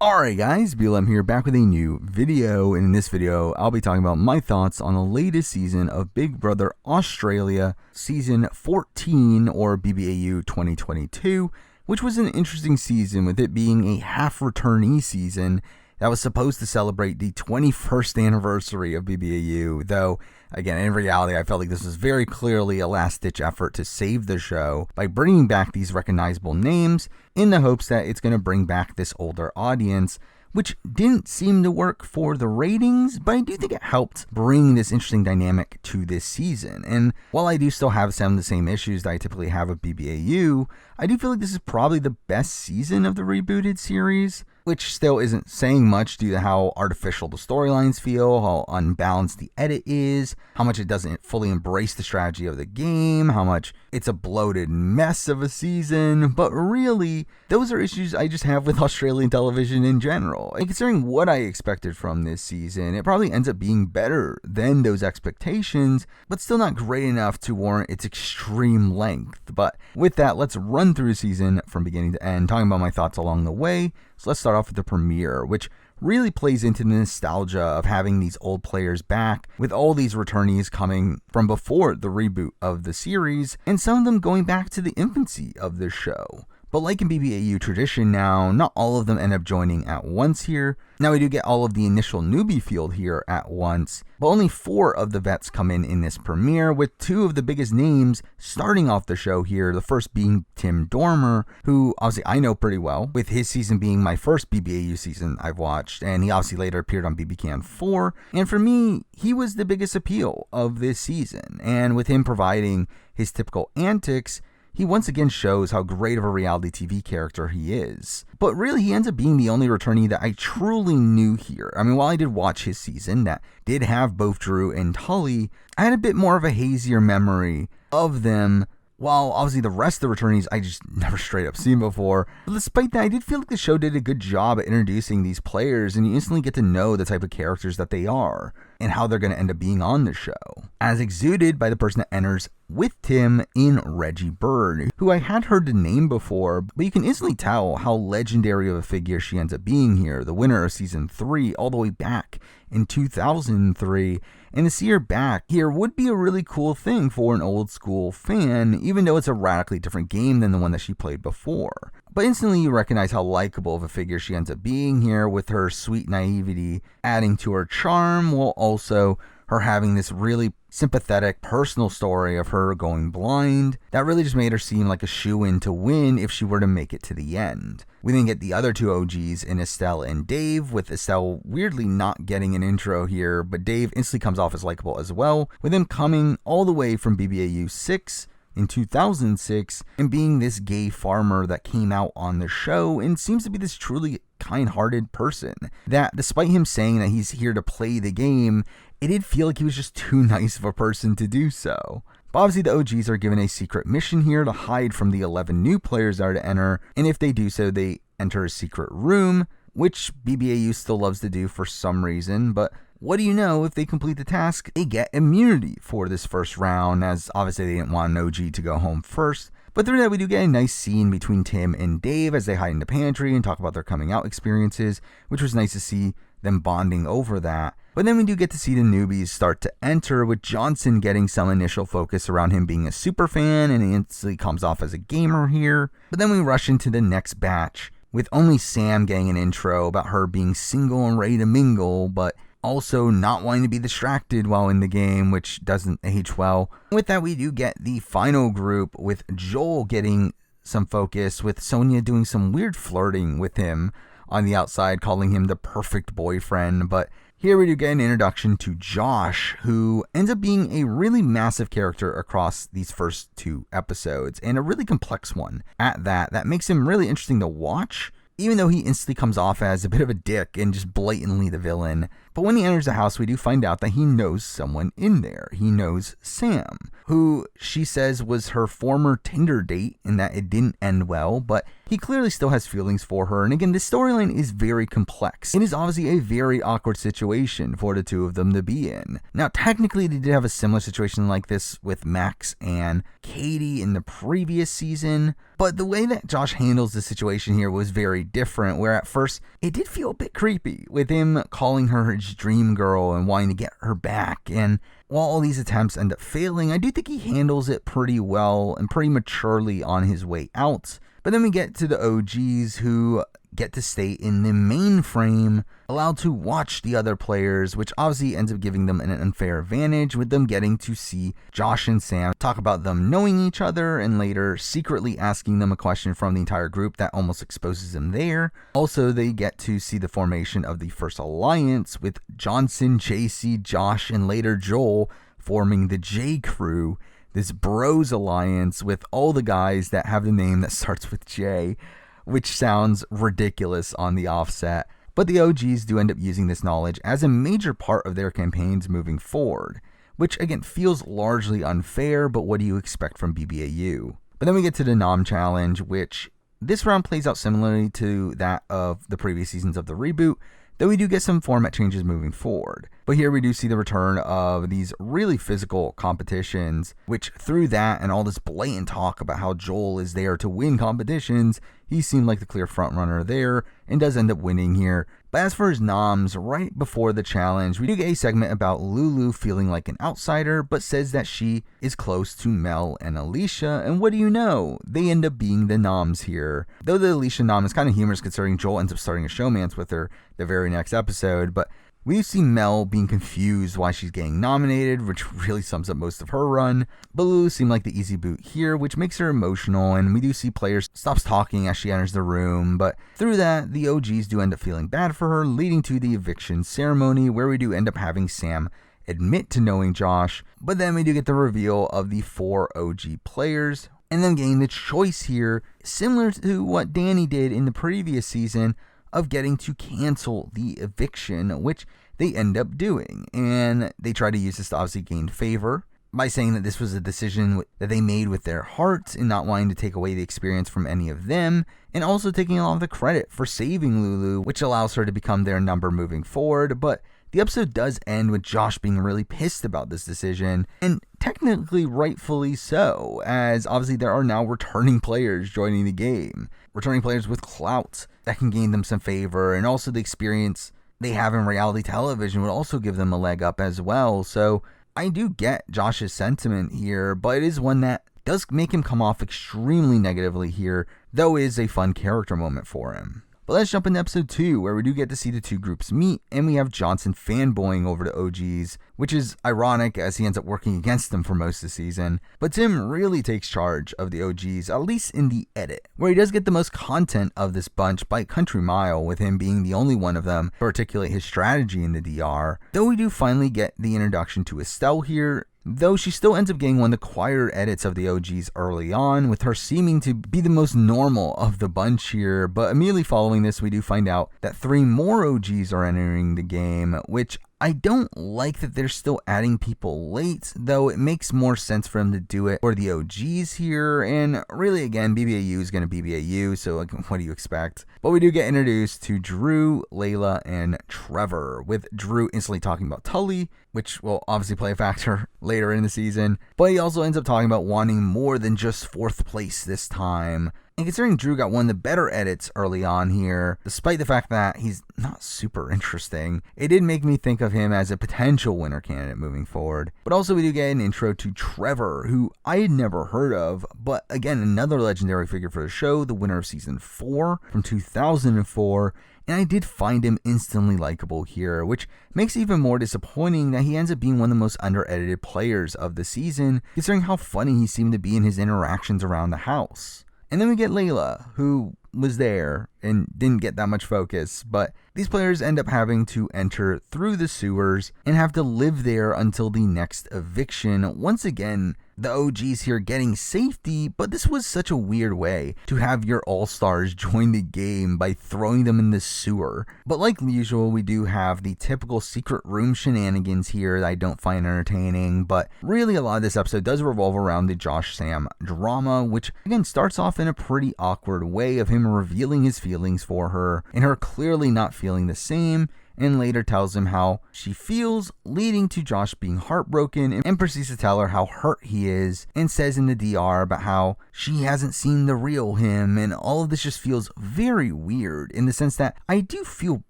Alright guys, BLM here, back with a new video, and in this video I'll be talking about my thoughts on the latest season of Big Brother Australia, season 14 or BBAU 2022, which was an interesting season with it being a half returnee season that was supposed to celebrate the 21st anniversary of BBAU, though again, in reality, I felt like this was very clearly a last-ditch effort to save the show by bringing back these recognizable names in the hopes that it's going to bring back this older audience, which didn't seem to work for the ratings, but I do think it helped bring this interesting dynamic to this season. And while I do still have some of the same issues that I typically have with BBAU, I do feel like this is probably the best season of the rebooted series, which still isn't saying much due to how artificial the storylines feel, how unbalanced the edit is, how much it doesn't fully embrace the strategy of the game, how much it's a bloated mess of a season. But really, those are issues I just have with Australian television in general. And considering what I expected from this season, it probably ends up being better than those expectations, but still not great enough to warrant its extreme length. But with that, let's run through the season from beginning to end, talking about my thoughts along the way. So let's start off with the premiere, which really plays into the nostalgia of having these old players back, with all these returnees coming from before the reboot of the series, and some of them going back to the infancy of the show. But like in BBAU tradition now, not all of them end up joining at once here. Now we do get all of the initial newbie field here at once, but only 4 of the vets come in this premiere, with 2 of the biggest names starting off the show here, the first being Tim Dormer, who obviously I know pretty well, with his season being my first BBAU season I've watched, and he obviously later appeared on BBCan 4, and for me, he was the biggest appeal of this season, and with him providing his typical antics, he once again shows how great of a reality TV character he is. But really, he ends up being the only returnee that I truly knew here. I mean, while I did watch his season that did have both Drew and Tully, I had a bit more of a hazier memory of them, while obviously the rest of the returnees I just never straight up seen before. But despite that, I did feel like the show did a good job at introducing these players, and you instantly get to know the type of characters that they are, and how they're going to end up being on the show, as exuded by the person that enters with Tim in Reggie Bird, who I had heard the name before, but you can instantly tell how legendary of a figure she ends up being here, the winner of season 3 all the way back in 2003, and to see her back here would be a really cool thing for an old school fan, even though it's a radically different game than the one that she played before. But instantly you recognize how likable of a figure she ends up being here, with her sweet naivety adding to her charm, while also her having this really sympathetic personal story of her going blind that really just made her seem like a shoo-in to win if she were to make it to the end. We then get the other 2 OGs in Estelle and Dave, with Estelle weirdly not getting an intro here, but Dave instantly comes off as likable as well, with him coming all the way from BBAU 6 in 2006 and being this gay farmer that came out on the show and seems to be this truly kind-hearted person that, despite him saying that he's here to play the game, it did feel like he was just too nice of a person to do so. But obviously the OGs are given a secret mission here to hide from the 11 new players that are to enter, and if they do so, they enter a secret room, which BBAU still loves to do for some reason, but what do you know, if they complete the task, they get immunity for this first round, as obviously they didn't want an OG to go home first. But through that, we do get a nice scene between Tim and Dave as they hide in the pantry and talk about their coming out experiences, which was nice to see them bonding over that. But then we do get to see the newbies start to enter, with Johnson getting some initial focus around him being a super fan, and he instantly comes off as a gamer here. But then we rush into the next batch, with only Sam getting an intro about her being single and ready to mingle, but also not wanting to be distracted while in the game, which doesn't age well. With that, we do get the final group, with Joel getting some focus, with Sonia doing some weird flirting with him on the outside, calling him the perfect boyfriend. But here we do get an introduction to Josh, who ends up being a really massive character across these first 2 episodes, and a really complex one at that makes him really interesting to watch, even though he instantly comes off as a bit of a dick and just blatantly the villain. But when he enters the house, we do find out that he knows someone in there. He knows Sam, who she says was her former Tinder date, and that it didn't end well, but he clearly still has feelings for her. And again, this storyline is very complex. It is obviously a very awkward situation for the 2 of them to be in. Now, technically, they did have a similar situation like this with Max and Katie in the previous season, but the way that Josh handles the situation here was very very different, where at first it did feel a bit creepy with him calling her his dream girl and wanting to get her back. And while all these attempts end up failing, I do think he handles it pretty well and pretty maturely on his way out. But then we get to the OGs who get to stay in the mainframe, allowed to watch the other players, which obviously ends up giving them an unfair advantage, with them getting to see Josh and Sam talk about them knowing each other and later secretly asking them a question from the entire group that almost exposes them there. Also, they get to see the formation of the first alliance with Johnson, JC, Josh, and later Joel forming the J Crew, this bros alliance with all the guys that have the name that starts with J, which sounds ridiculous on the offset. But the OGs do end up using this knowledge as a major part of their campaigns moving forward, which again feels largely unfair, but what do you expect from BBAU? But then we get to the Nom Challenge, which this round plays out similarly to that of the previous seasons of the reboot, though we do get some format changes moving forward. But here we do see the return of these really physical competitions, which through that and all this blatant talk about how Joel is there to win competitions, he seemed like the clear frontrunner there and does end up winning here. But as for his noms, right before the challenge, we do get a segment about Lulu feeling like an outsider, but says that she is close to Mel and Alicia, and what do you know? They end up being the noms here. Though the Alicia nom is kind of humorous considering Joel ends up starting a showmance with her the very next episode, but we see Mel being confused why she's getting nominated, which really sums up most of her run. But Lulu seemed like the easy boot here, which makes her emotional, and we do see players stops talking as she enters the room. But through that, the OGs do end up feeling bad for her, leading to the eviction ceremony, where we do end up having Sam admit to knowing Josh. But then we do get the reveal of the 4 OG players, and then getting the choice here, similar to what Danny did in the previous season, of getting to cancel the eviction, which they end up doing. And they try to use this to obviously gain favor by saying that this was a decision that they made with their hearts and not wanting to take away the experience from any of them, and also taking a lot of the credit for saving Lulu, which allows her to become their number moving forward. But the episode does end with Josh being really pissed about this decision, and technically rightfully so, as obviously there are now returning players joining the game. Returning players with clout that can gain them some favor, and also the experience they have in reality television would also give them a leg up as well. So I do get Josh's sentiment here, but it is one that does make him come off extremely negatively here, though it is a fun character moment for him. But let's jump into episode 2, where we do get to see the two groups meet, and we have Johnson fanboying over the OGs, which is ironic as he ends up working against them for most of the season. But Tim really takes charge of the OGs, at least in the edit, where he does get the most content of this bunch by a country mile, with him being the only one of them to articulate his strategy in the DR. Though we do finally get the introduction to Estelle here, though she still ends up getting one of the quieter edits of the OGs early on, with her seeming to be the most normal of the bunch here. But immediately following this, we do find out that 3 more OGs are entering the game, which I don't like that they're still adding people late, though it makes more sense for them to do it for the OGs here. And really, again, BBAU is going to BBAU, so what do you expect? But we do get introduced to Drew, Layla, and Trevor, with Drew instantly talking about Tully, which will obviously play a factor later in the season. But he also ends up talking about wanting more than just 4th place this time. And considering Drew got one of the better edits early on here, despite the fact that he's not super interesting, it did make me think of him as a potential winner candidate moving forward. But also we do get an intro to Trevor, who I had never heard of, but again, another legendary figure for the show, the winner of season 4 from 2004, and I did find him instantly likable here, which makes it even more disappointing that he ends up being one of the most under-edited players of the season, considering how funny he seemed to be in his interactions around the house. And then we get Layla, who was there and didn't get that much focus, but these players end up having to enter through the sewers and have to live there until the next eviction. Once again, the OGs here getting safety, but this was such a weird way to have your all-stars join the game by throwing them in the sewer. But like usual, we do have the typical secret room shenanigans here that I don't find entertaining, but really a lot of this episode does revolve around the Josh-Sam drama, which again starts off in a pretty awkward way of him revealing his feelings for her and her clearly not feeling the same, and later tells him how she feels, leading to Josh being heartbroken, and proceeds to tell her how hurt he is, and says in the DR about how she hasn't seen the real him, and all of this just feels very weird in the sense that I do feel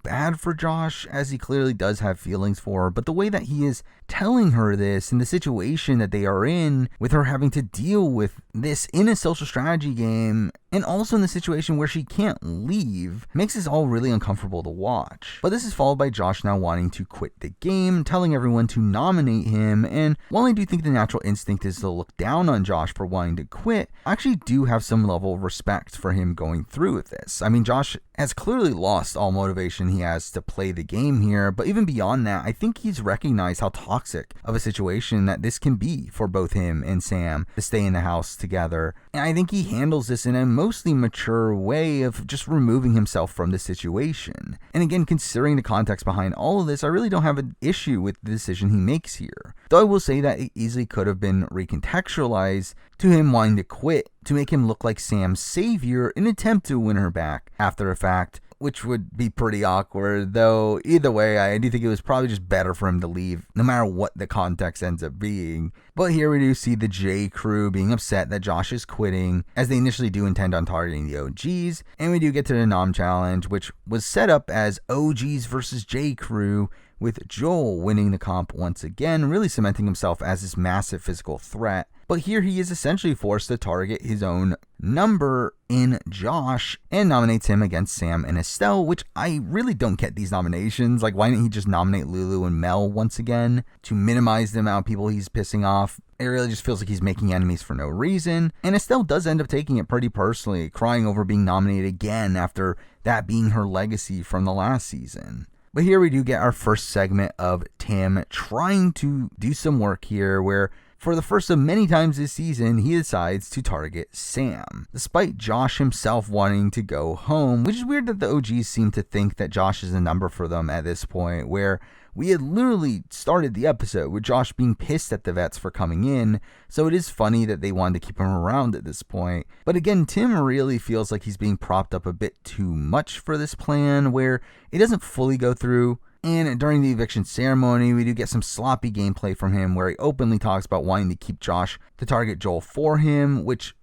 bad for Josh, as he clearly does have feelings for her, but the way that he is telling her this and the situation that they are in, with her having to deal with this in a social strategy game, and also in the situation where she can't leave, makes this all really uncomfortable to watch. But this is followed by Josh now wanting to quit the game, telling everyone to nominate him, and while I do think the natural instinct is to look down on Josh for wanting to quit, I actually do have some level of respect for him going through with this. I mean, Josh has clearly lost all motivation he has to play the game here, but even beyond that, I think he's recognized how toxic of a situation that this can be for both him and Sam to stay in the house together. And I think he handles this in a mostly mature way of just removing himself from the situation. And again, considering the context behind all of this, I really don't have an issue with the decision he makes here. Though I will say that it easily could have been recontextualized to him wanting to quit to make him look like Sam's savior in an attempt to win her back after a fact, which would be pretty awkward, though either way, I do think it was probably just better for him to leave, no matter what the context ends up being. But here we do see the J crew being upset that Josh is quitting, as they initially do intend on targeting the OGs, and we do get to the Nom challenge, which was set up as OGs versus J crew, with Joel winning the comp once again, really cementing himself as this massive physical threat. But here he is essentially forced to target his own number in Josh and nominates him against Sam and Estelle, which I really don't get these nominations. Like, why didn't he just nominate Lulu and Mel once again to minimize the amount of people he's pissing off? It really just feels like he's making enemies for no reason. And Estelle does end up taking it pretty personally, crying over being nominated again after that being her legacy from the last season. But here we do get our first segment of Tim trying to do some work here where, for the first of many times this season, he decides to target Sam, despite Josh himself wanting to go home, which is weird that the OGs seem to think that Josh is a number for them at this point, where we had literally started the episode with Josh being pissed at the vets for coming in, so it is funny that they wanted to keep him around at this point. But again, Tim really feels like he's being propped up a bit too much for this plan, where it doesn't fully go through. And during the eviction ceremony, we do get some sloppy gameplay from him where he openly talks about wanting to keep Josh to target Joel for him, which,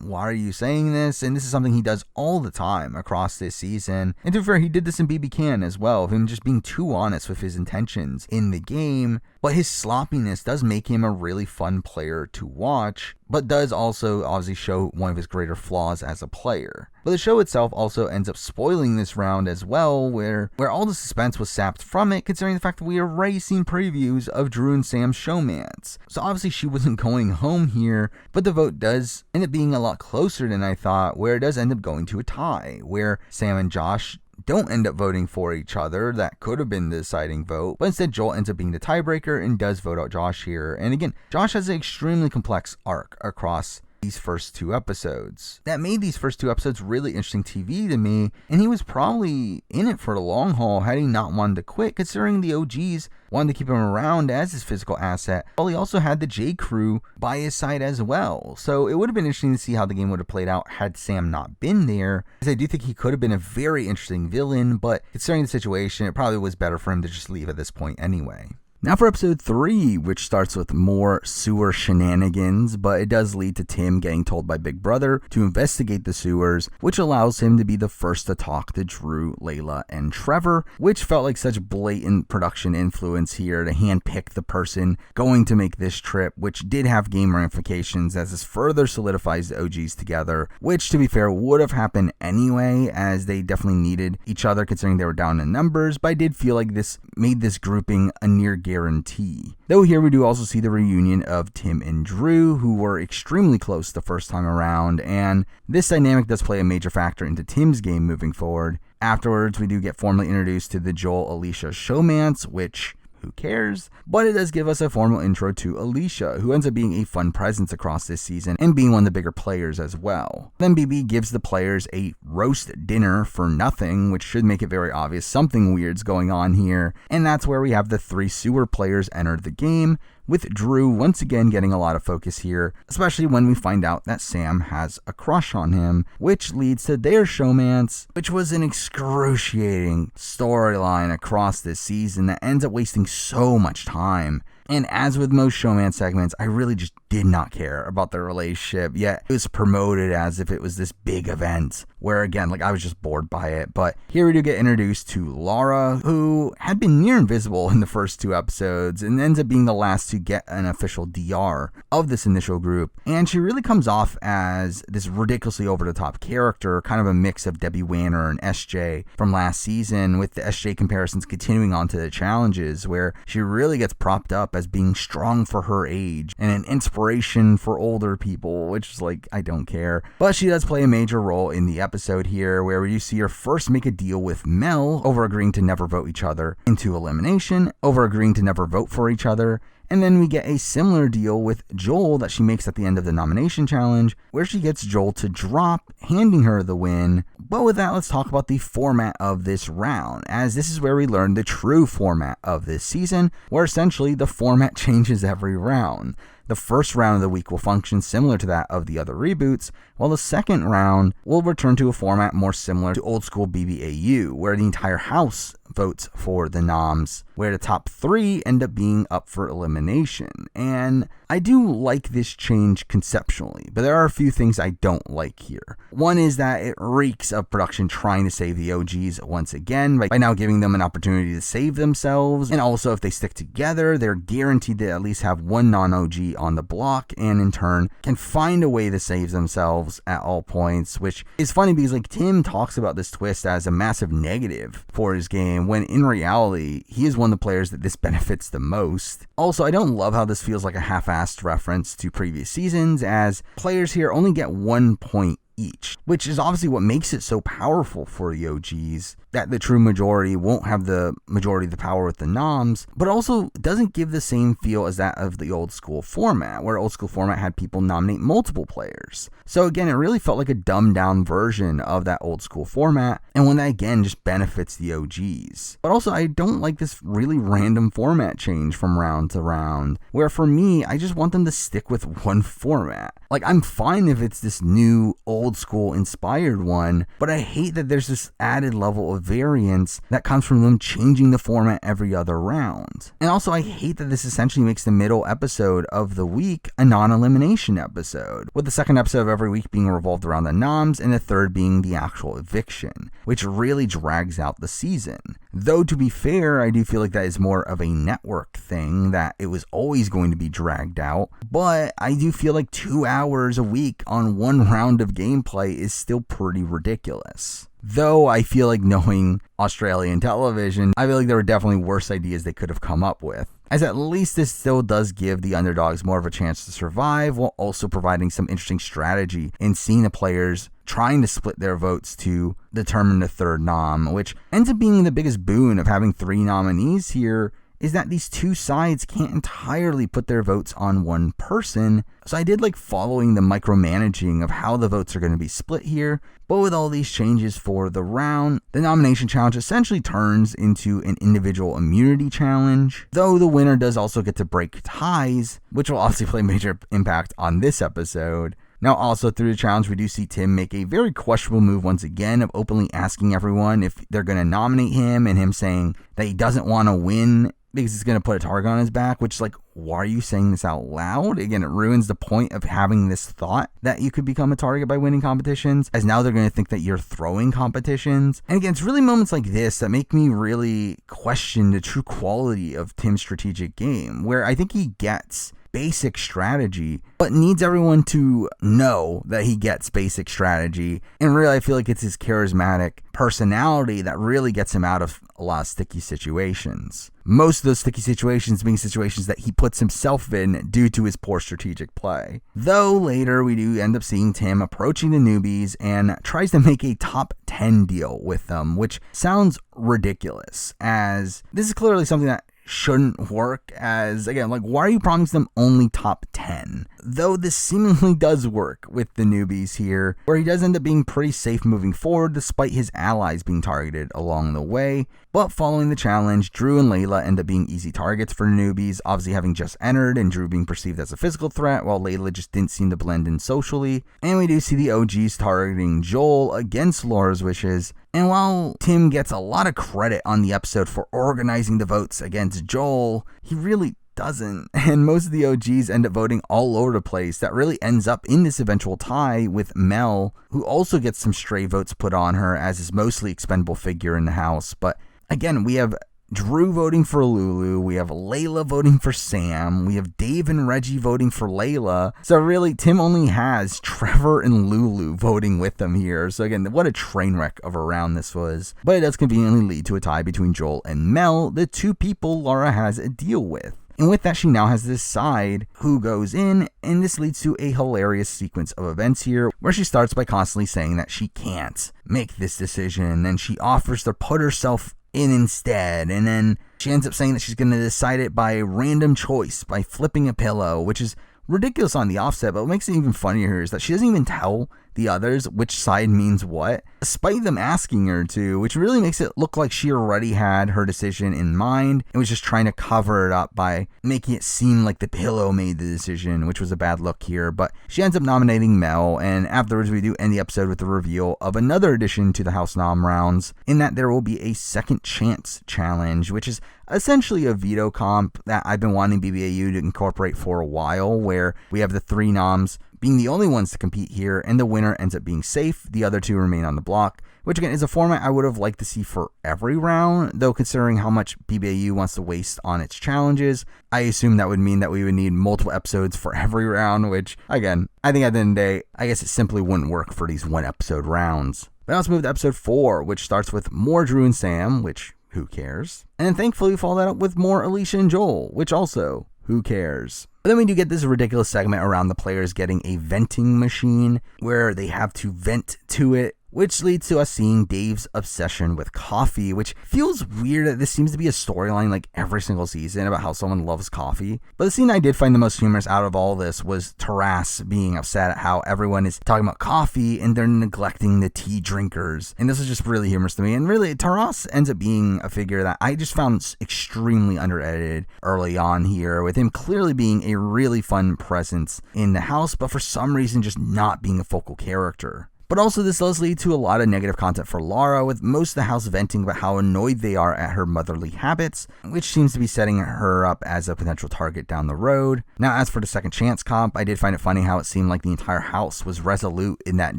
why are you saying this? And this is something he does all the time across this season. And to be fair, he did this in BB Can as well, of him just being too honest with his intentions in the game. But his sloppiness does make him a really fun player to watch, but does also obviously show one of his greater flaws as a player. But the show itself also ends up spoiling this round as well, where all the suspense was sapped from it, considering the fact that we have already seen previews of Drew and Sam's showmance. So obviously she wasn't going home here, but the vote does end up being a lot closer than I thought, where it does end up going to a tie, where Sam and Josh don't end up voting for each other. That could have been the deciding vote, but instead Joel ends up being the tiebreaker and does vote out Josh here. And again, Josh has an extremely complex arc across these first two episodes that made these first two episodes really interesting TV to me, and he was probably in it for the long haul had he not wanted to quit, considering the OGs wanted to keep him around as his physical asset, while he also had the J crew by his side as well. So it would have been interesting to see how the game would have played out had Sam not been there, because I do think he could have been a very interesting villain, but considering the situation, it probably was better for him to just leave at this point anyway. Now for episode 3, which starts with more sewer shenanigans, but it does lead to Tim getting told by Big Brother to investigate the sewers, which allows him to be the first to talk to Drew, Layla, and Trevor, which felt like such blatant production influence here to handpick the person going to make this trip, which did have game ramifications as this further solidifies the OGs together, which to be fair would have happened anyway, as they definitely needed each other considering they were down in numbers, but I did feel like this made this grouping a near guarantee. Though here we do also see the reunion of Tim and Drew, who were extremely close the first time around, and this dynamic does play a major factor into Tim's game moving forward. Afterwards, we do get formally introduced to the Joel Alicia showmance, which, who cares? But it does give us a formal intro to Alicia, who ends up being a fun presence across this season and being one of the bigger players as well. Then BB gives the players a roast dinner for nothing, which should make it very obvious something weird's going on here, and that's where we have the 3 sewer players enter the game, with Drew once again getting a lot of focus here, especially when we find out that Sam has a crush on him, which leads to their showmance, which was an excruciating storyline across this season that ends up wasting so much time. And as with most showman segments, I really just did not care about their relationship, yet it was promoted as if it was this big event, where again, I was just bored by it. But here we do get introduced to Lara, who had been near invisible in the first 2 episodes, and ends up being the last to get an official DR of this initial group. And she really comes off as this ridiculously over-the-top character, kind of a mix of Debbie Wanner and SJ from last season, with the SJ comparisons continuing on to the challenges, where she really gets propped up as being strong for her age and an inspiration for older people, which is I don't care. But she does play a major role in the episode here, where you see her first make a deal with Mel over agreeing to never vote each other into elimination, over agreeing to never vote for each other. And then we get a similar deal with Joel that she makes at the end of the nomination challenge, where she gets Joel to drop, handing her the win. But with that, let's talk about the format of this round, as this is where we learn the true format of this season, where essentially the format changes every round. The first round of the week will function similar to that of the other reboots, while the second round will return to a format more similar to old school BBAU, where the entire house votes for the noms, where the top 3 end up being up for elimination. And I do like this change conceptually, but there are a few things I don't like here. One is that it reeks of production trying to save the OGs once again by now giving them an opportunity to save themselves, and also if they stick together, they're guaranteed to at least have one non-OG on the block, and in turn can find a way to save themselves at all points, which is funny because Tim talks about this twist as a massive negative for his game, when in reality, he is one of the players that this benefits the most. Also, I don't love how this feels like a half-assed reference to previous seasons, as players here only get 1 point each, which is obviously what makes it so powerful for the OGs, that the true majority won't have the majority of the power with the noms, but also doesn't give the same feel as that of the old school format, where old school format had people nominate multiple players. So again, it really felt like a dumbed down version of that old school format, and one that again just benefits the OGs. But also, I don't like this really random format change from round to round, where for me, I just want them to stick with one format. I'm fine if it's this new old school inspired one, but I hate that there's this added level of variance that comes from them changing the format every other round. And also, I hate that this essentially makes the middle episode of the week a non-elimination episode, with the second episode of every week being revolved around the noms and the third being the actual eviction, which really drags out the season. Though to be fair, I do feel like that is more of a network thing, that it was always going to be dragged out, but I do feel like 2 hours a week on one round of gameplay is still pretty ridiculous. Though I feel like, knowing Australian television, I feel like there were definitely worse ideas they could have come up with, as at least this still does give the underdogs more of a chance to survive, while also providing some interesting strategy in seeing the players trying to split their votes to determine the third nom, which ends up being the biggest boon of having 3 nominees here, is that these 2 sides can't entirely put their votes on one person. So I did like following the micromanaging of how the votes are going to be split here, but with all these changes for the round, the nomination challenge essentially turns into an individual immunity challenge, though the winner does also get to break ties, which will obviously play a major impact on this episode. Now, also through the challenge, we do see Tim make a very questionable move once again of openly asking everyone if they're going to nominate him, and him saying that he doesn't want to win because it's going to put a target on his back, which is why are you saying this out loud? Again, it ruins the point of having this thought that you could become a target by winning competitions, as now they're going to think that you're throwing competitions. And again, it's really moments like this that make me really question the true quality of Tim's strategic game, where I think he gets basic strategy, but needs everyone to know that he gets basic strategy. And really, I feel like it's his charismatic personality that really gets him out of a lot of sticky situations. Most of those sticky situations being situations that he puts himself in due to his poor strategic play. Though later we do end up seeing Tim approaching the newbies and tries to make a top 10 deal with them, which sounds ridiculous, as this is clearly something that shouldn't work, as again, why are you promising them only top 10. Though this seemingly does work with the newbies here, where he does end up being pretty safe moving forward despite his allies being targeted along the way. But following the challenge, Drew and Layla end up being easy targets for newbies, obviously having just entered and Drew being perceived as a physical threat, while Layla just didn't seem to blend in socially. And we do see the OGs targeting Joel against Lara's wishes. And while Tim gets a lot of credit on the episode for organizing the votes against Joel, he really doesn't. And most of the OGs end up voting all over the place. That really ends up in this eventual tie with Mel, who also gets some stray votes put on her as his mostly expendable figure in the house. But again, we have Drew voting for Lulu, we have Layla voting for Sam, we have Dave and Reggie voting for Layla. So really, Tim only has Trevor and Lulu voting with him here. So again, what a train wreck of a round this was. But it does conveniently lead to a tie between Joel and Mel, the two people Lara has a deal with. And with that, she now has to decide who goes in, and this leads to a hilarious sequence of events here, where she starts by constantly saying that she can't make this decision, and she offers to put herself in instead, and then she ends up saying that she's going to decide it by random choice, by flipping a pillow, which is ridiculous on the offset, but what makes it even funnier here is that she doesn't even tell the others which side means what, despite them asking her to, which really makes it look like she already had her decision in mind and was just trying to cover it up by making it seem like the pillow made the decision, which was a bad look here. But she ends up nominating Mel, and afterwards we do end the episode with the reveal of another addition to the House Nom rounds, in that there will be a second chance challenge, which is essentially a veto comp that I've been wanting BBAU to incorporate for a while, where we have the three noms being the only ones to compete here, and the winner ends up being safe. The other two remain on the block, which again is a format I would have liked to see for every round, though considering how much BBAU wants to waste on its challenges, I assume that would mean that we would need multiple episodes for every round, which again, I think at the end of the day, I guess it simply wouldn't work for these one episode rounds. But now let's move to episode 4, which starts with more Drew and Sam, which who cares? And then thankfully we follow that up with more Alicia and Joel, which also, who cares? But then we do get this ridiculous segment around the players getting a venting machine where they have to vent to it, which leads to us seeing Dave's obsession with coffee, which feels weird that this seems to be a storyline like every single season about how someone loves coffee. But the scene I did find the most humorous out of all this was Taras being upset at how everyone is talking about coffee and they're neglecting the tea drinkers. And this is just really humorous to me. And really, Taras ends up being a figure that I just found extremely under-edited early on here, with him clearly being a really fun presence in the house, but for some reason just not being a focal character. But also this does lead to a lot of negative content for Lara, with most of the house venting about how annoyed they are at her motherly habits, which seems to be setting her up as a potential target down the road. Now, as for the second chance comp, I did find it funny how it seemed like the entire house was resolute in that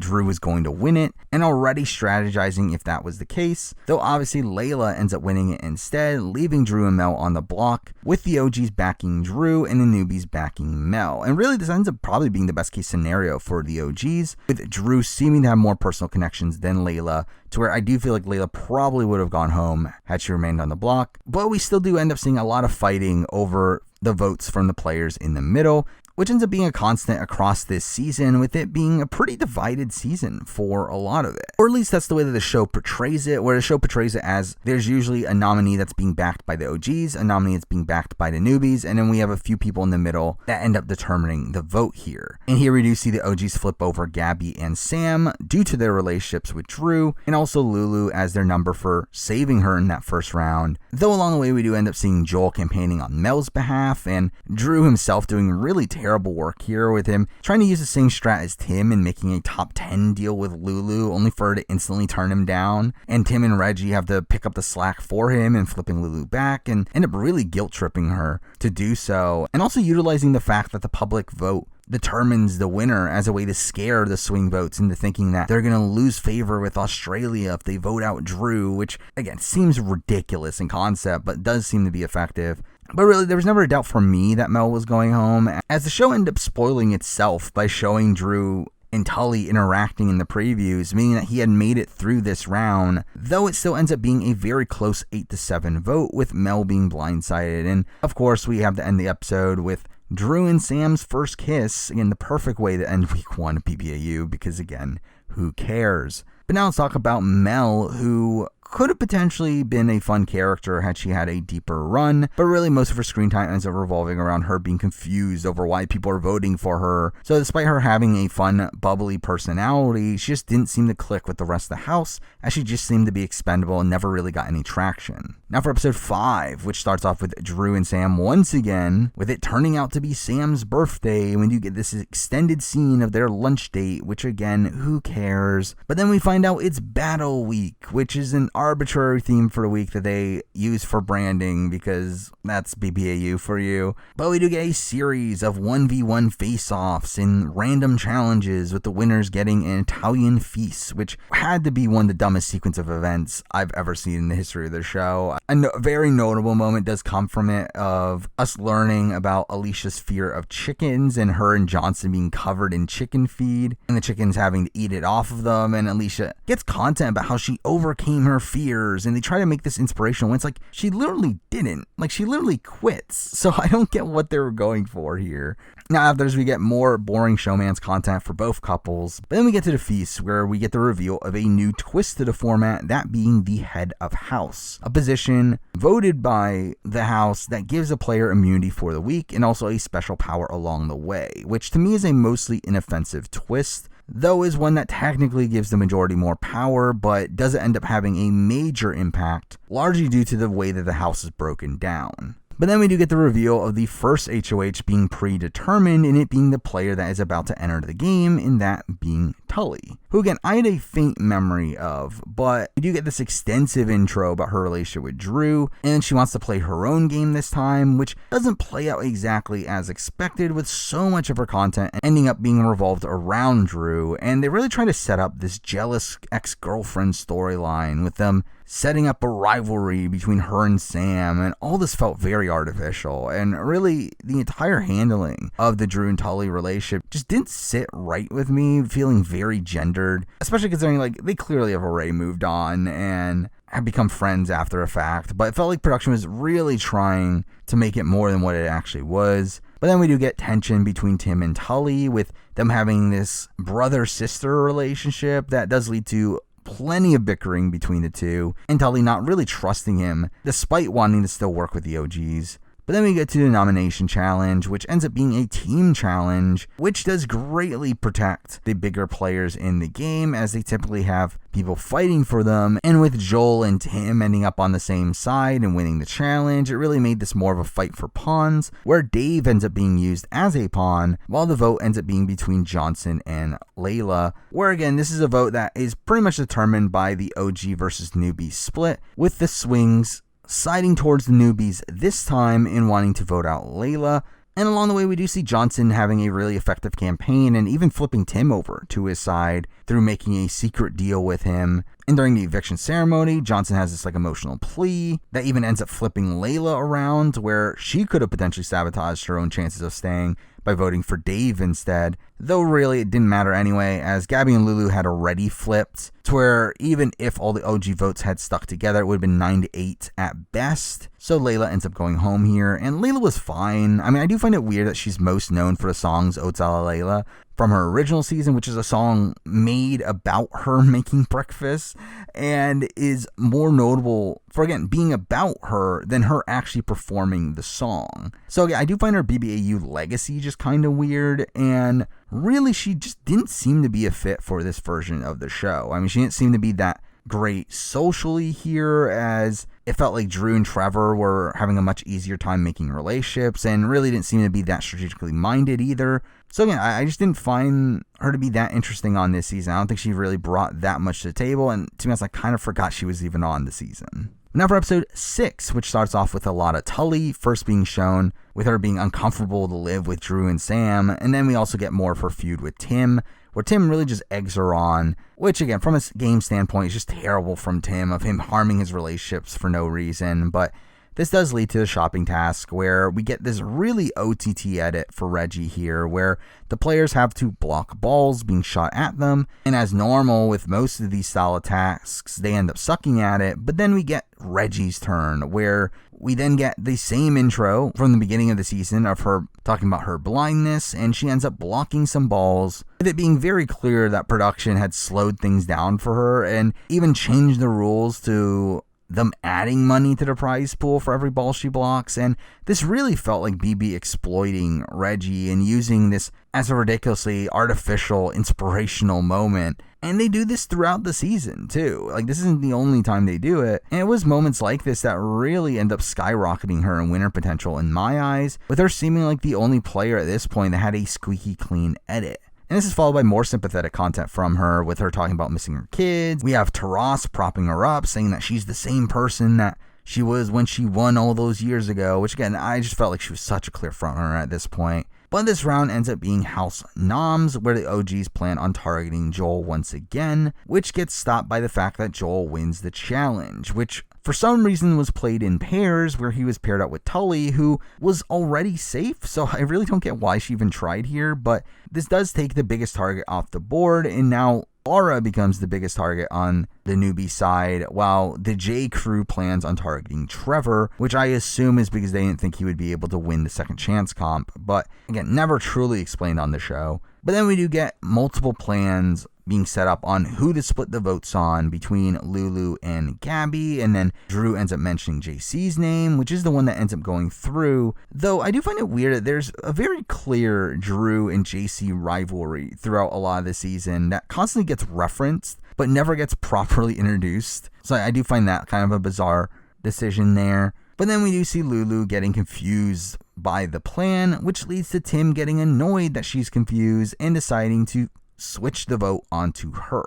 Drew was going to win it, and already strategizing if that was the case, though obviously Layla ends up winning it instead, leaving Drew and Mel on the block, with the OGs backing Drew and the newbies backing Mel. And really, this ends up probably being the best case scenario for the OGs, with Drew seeming to have more personal connections than Layla, to where I do feel like Layla probably would have gone home had she remained on the block. But we still do end up seeing a lot of fighting over the votes from the players in the middle, which ends up being a constant across this season, with it being a pretty divided season for a lot of it. Or at least that's the way that the show portrays it, where the show portrays it as there's usually a nominee that's being backed by the OGs, a nominee that's being backed by the newbies, and then we have a few people in the middle that end up determining the vote here. And here we do see the OGs flip over Gabby and Sam due to their relationships with Drew, and also Lulu as their number for saving her in that first round. Though along the way we do end up seeing Joel campaigning on Mel's behalf, and Drew himself doing really terrible work here, with him trying to use the same strat as Tim and making a top 10 deal with Lulu, only for her to instantly turn him down, and Tim and Reggie have to pick up the slack for him and flipping Lulu back, and end up really guilt tripping her to do so, and also utilizing the fact that the public vote determines the winner as a way to scare the swing votes into thinking that they're going to lose favor with Australia if they vote out Drew, which again seems ridiculous in concept but does seem to be effective. But really, there was never a doubt for me that Mel was going home, as the show ended up spoiling itself by showing Drew and Tully interacting in the previews, meaning that he had made it through this round, though it still ends up being a very close 8-7 vote, with Mel being blindsided. And of course, we have to end the episode with Drew and Sam's first kiss, again, the perfect way to end week 1 of BBAU, because again, who cares? But now let's talk about Mel, who could have potentially been a fun character had she had a deeper run, but really most of her screen time ends up revolving around her being confused over why people are voting for her. So despite her having a fun, bubbly personality, she just didn't seem to click with the rest of the house, as she just seemed to be expendable and never really got any traction. Now for episode 5, which starts off with Drew and Sam once again, with it turning out to be Sam's birthday, when you get this extended scene of their lunch date, which again, who cares? But then we find out it's Battle Week, which is an arbitrary theme for the week that they use for branding, because that's BBAU for you. But we do get a series of 1v1 face-offs and random challenges, with the winners getting an Italian feast, which had to be one of the dumbest sequence of events I've ever seen in the history of the show. A very notable moment does come from it, of us learning about Alicia's fear of chickens and her and Johnson being covered in chicken feed and the chickens having to eat it off of them, and Alicia gets content about how she overcame her fears, and they try to make this inspirational when it's like she literally didn't. Like, she literally quits. So I don't get what they were going for here. Now after this, we get more boring showman's content for both couples, but then we get to the feast, where we get the reveal of a new twist to the format, that being the head of house, a position voted by the house that gives a player immunity for the week and also a special power along the way, which to me is a mostly inoffensive twist, though is one that technically gives the majority more power, but doesn't end up having a major impact, largely due to the way that the house is broken down. But then we do get the reveal of the first HOH being predetermined, and it being the player that is about to enter the game, and that being Tully, who again I had a faint memory of, but we do get this extensive intro about her relationship with Drew, and she wants to play her own game this time, which doesn't play out exactly as expected, with so much of her content ending up being revolved around Drew, and they really try to set up this jealous ex-girlfriend storyline, with them setting up a rivalry between her and Sam, and all this felt very artificial, and really the entire handling of the Drew and Tully relationship just didn't sit right with me, feeling very gendered, especially considering like they clearly have already moved on and have become friends after a fact, but it felt like production was really trying to make it more than what it actually was. But then we do get tension between Tim and Tully, with them having this brother-sister relationship that does lead to plenty of bickering between the two, and Tully not really trusting him, despite wanting to still work with the OGs. But then we get to the nomination challenge, which ends up being a team challenge, which does greatly protect the bigger players in the game, as they typically have people fighting for them, and with Joel and Tim ending up on the same side and winning the challenge, it really made this more of a fight for pawns, where Dave ends up being used as a pawn, while the vote ends up being between Johnson and Layla, where again, this is a vote that is pretty much determined by the OG versus newbie split, with the swings siding towards the newbies this time in wanting to vote out Layla. And along the way, we do see Johnson having a really effective campaign and even flipping Tim over to his side through making a secret deal with him. And during the eviction ceremony, Johnson has this like emotional plea that even ends up flipping Layla around, where she could have potentially sabotaged her own chances of staying by voting for Dave instead, though really it didn't matter anyway, as Gabby and Lulu had already flipped, to where even if all the OG votes had stuck together, it would have been 9-8 at best. So Layla ends up going home here, and Layla was fine. I mean, I do find it weird that she's most known for the songs Oats a la Layla from her original season, which is a song made about her making breakfast, and is more notable for, again, being about her than her actually performing the song. So yeah, I do find her BBAU legacy just kind of weird, and really she just didn't seem to be a fit for this version of the show. I mean, she didn't seem to be that great socially here, as it felt like Drew and Trevor were having a much easier time making relationships, and really didn't seem to be that strategically minded either. So again, I just didn't find her to be that interesting on this season. I don't think she really brought that much to the table, and to be honest, I kind of forgot she was even on the season. Now for episode 6, which starts off with a lot of Tully first being shown, with her being uncomfortable to live with Drew and Sam, and then we also get more of her feud with Tim, where Tim really just eggs her on, which again, from a game standpoint, is just terrible from Tim, of him harming his relationships for no reason, but this does lead to the shopping task where we get this really OTT edit for Reggie here where the players have to block balls being shot at them, and as normal with most of these style of tasks, they end up sucking at it, but then we get Reggie's turn where we then get the same intro from the beginning of the season of her talking about her blindness, and she ends up blocking some balls, with it being very clear that production had slowed things down for her and even changed the rules to them adding money to the prize pool for every ball she blocks. And this really felt like BB exploiting Reggie and using this as a ridiculously artificial, inspirational moment. And they do this throughout the season too. Like, this isn't the only time they do it. And it was moments like this that really end up skyrocketing her in winner potential in my eyes, with her seeming like the only player at this point that had a squeaky clean edit. And this is followed by more sympathetic content from her, with her talking about missing her kids. We have Taras propping her up, saying that she's the same person that she was when she won all those years ago, which again, I just felt like she was such a clear frontrunner at this point. But this round ends up being House Noms, where the OGs plan on targeting Joel once again, which gets stopped by the fact that Joel wins the challenge, which for some reason was played in pairs, where he was paired up with Tully, who was already safe, so I really don't get why she even tried here, but this does take the biggest target off the board, and now Lara becomes the biggest target on the newbie side, while the J crew plans on targeting Trevor, which I assume is because they didn't think he would be able to win the second chance comp, but again, never truly explained on the show. But then we do get multiple plans being set up on who to split the votes on between Lulu and Gabby, and then Drew ends up mentioning JC's name, which is the one that ends up going through, though I do find it weird that there's a very clear Drew and JC rivalry throughout a lot of the season that constantly gets referenced, but never gets properly introduced, so I do find that kind of a bizarre decision there. But then we do see Lulu getting confused by the plan, which leads to Tim getting annoyed that she's confused and deciding to switch the vote onto her.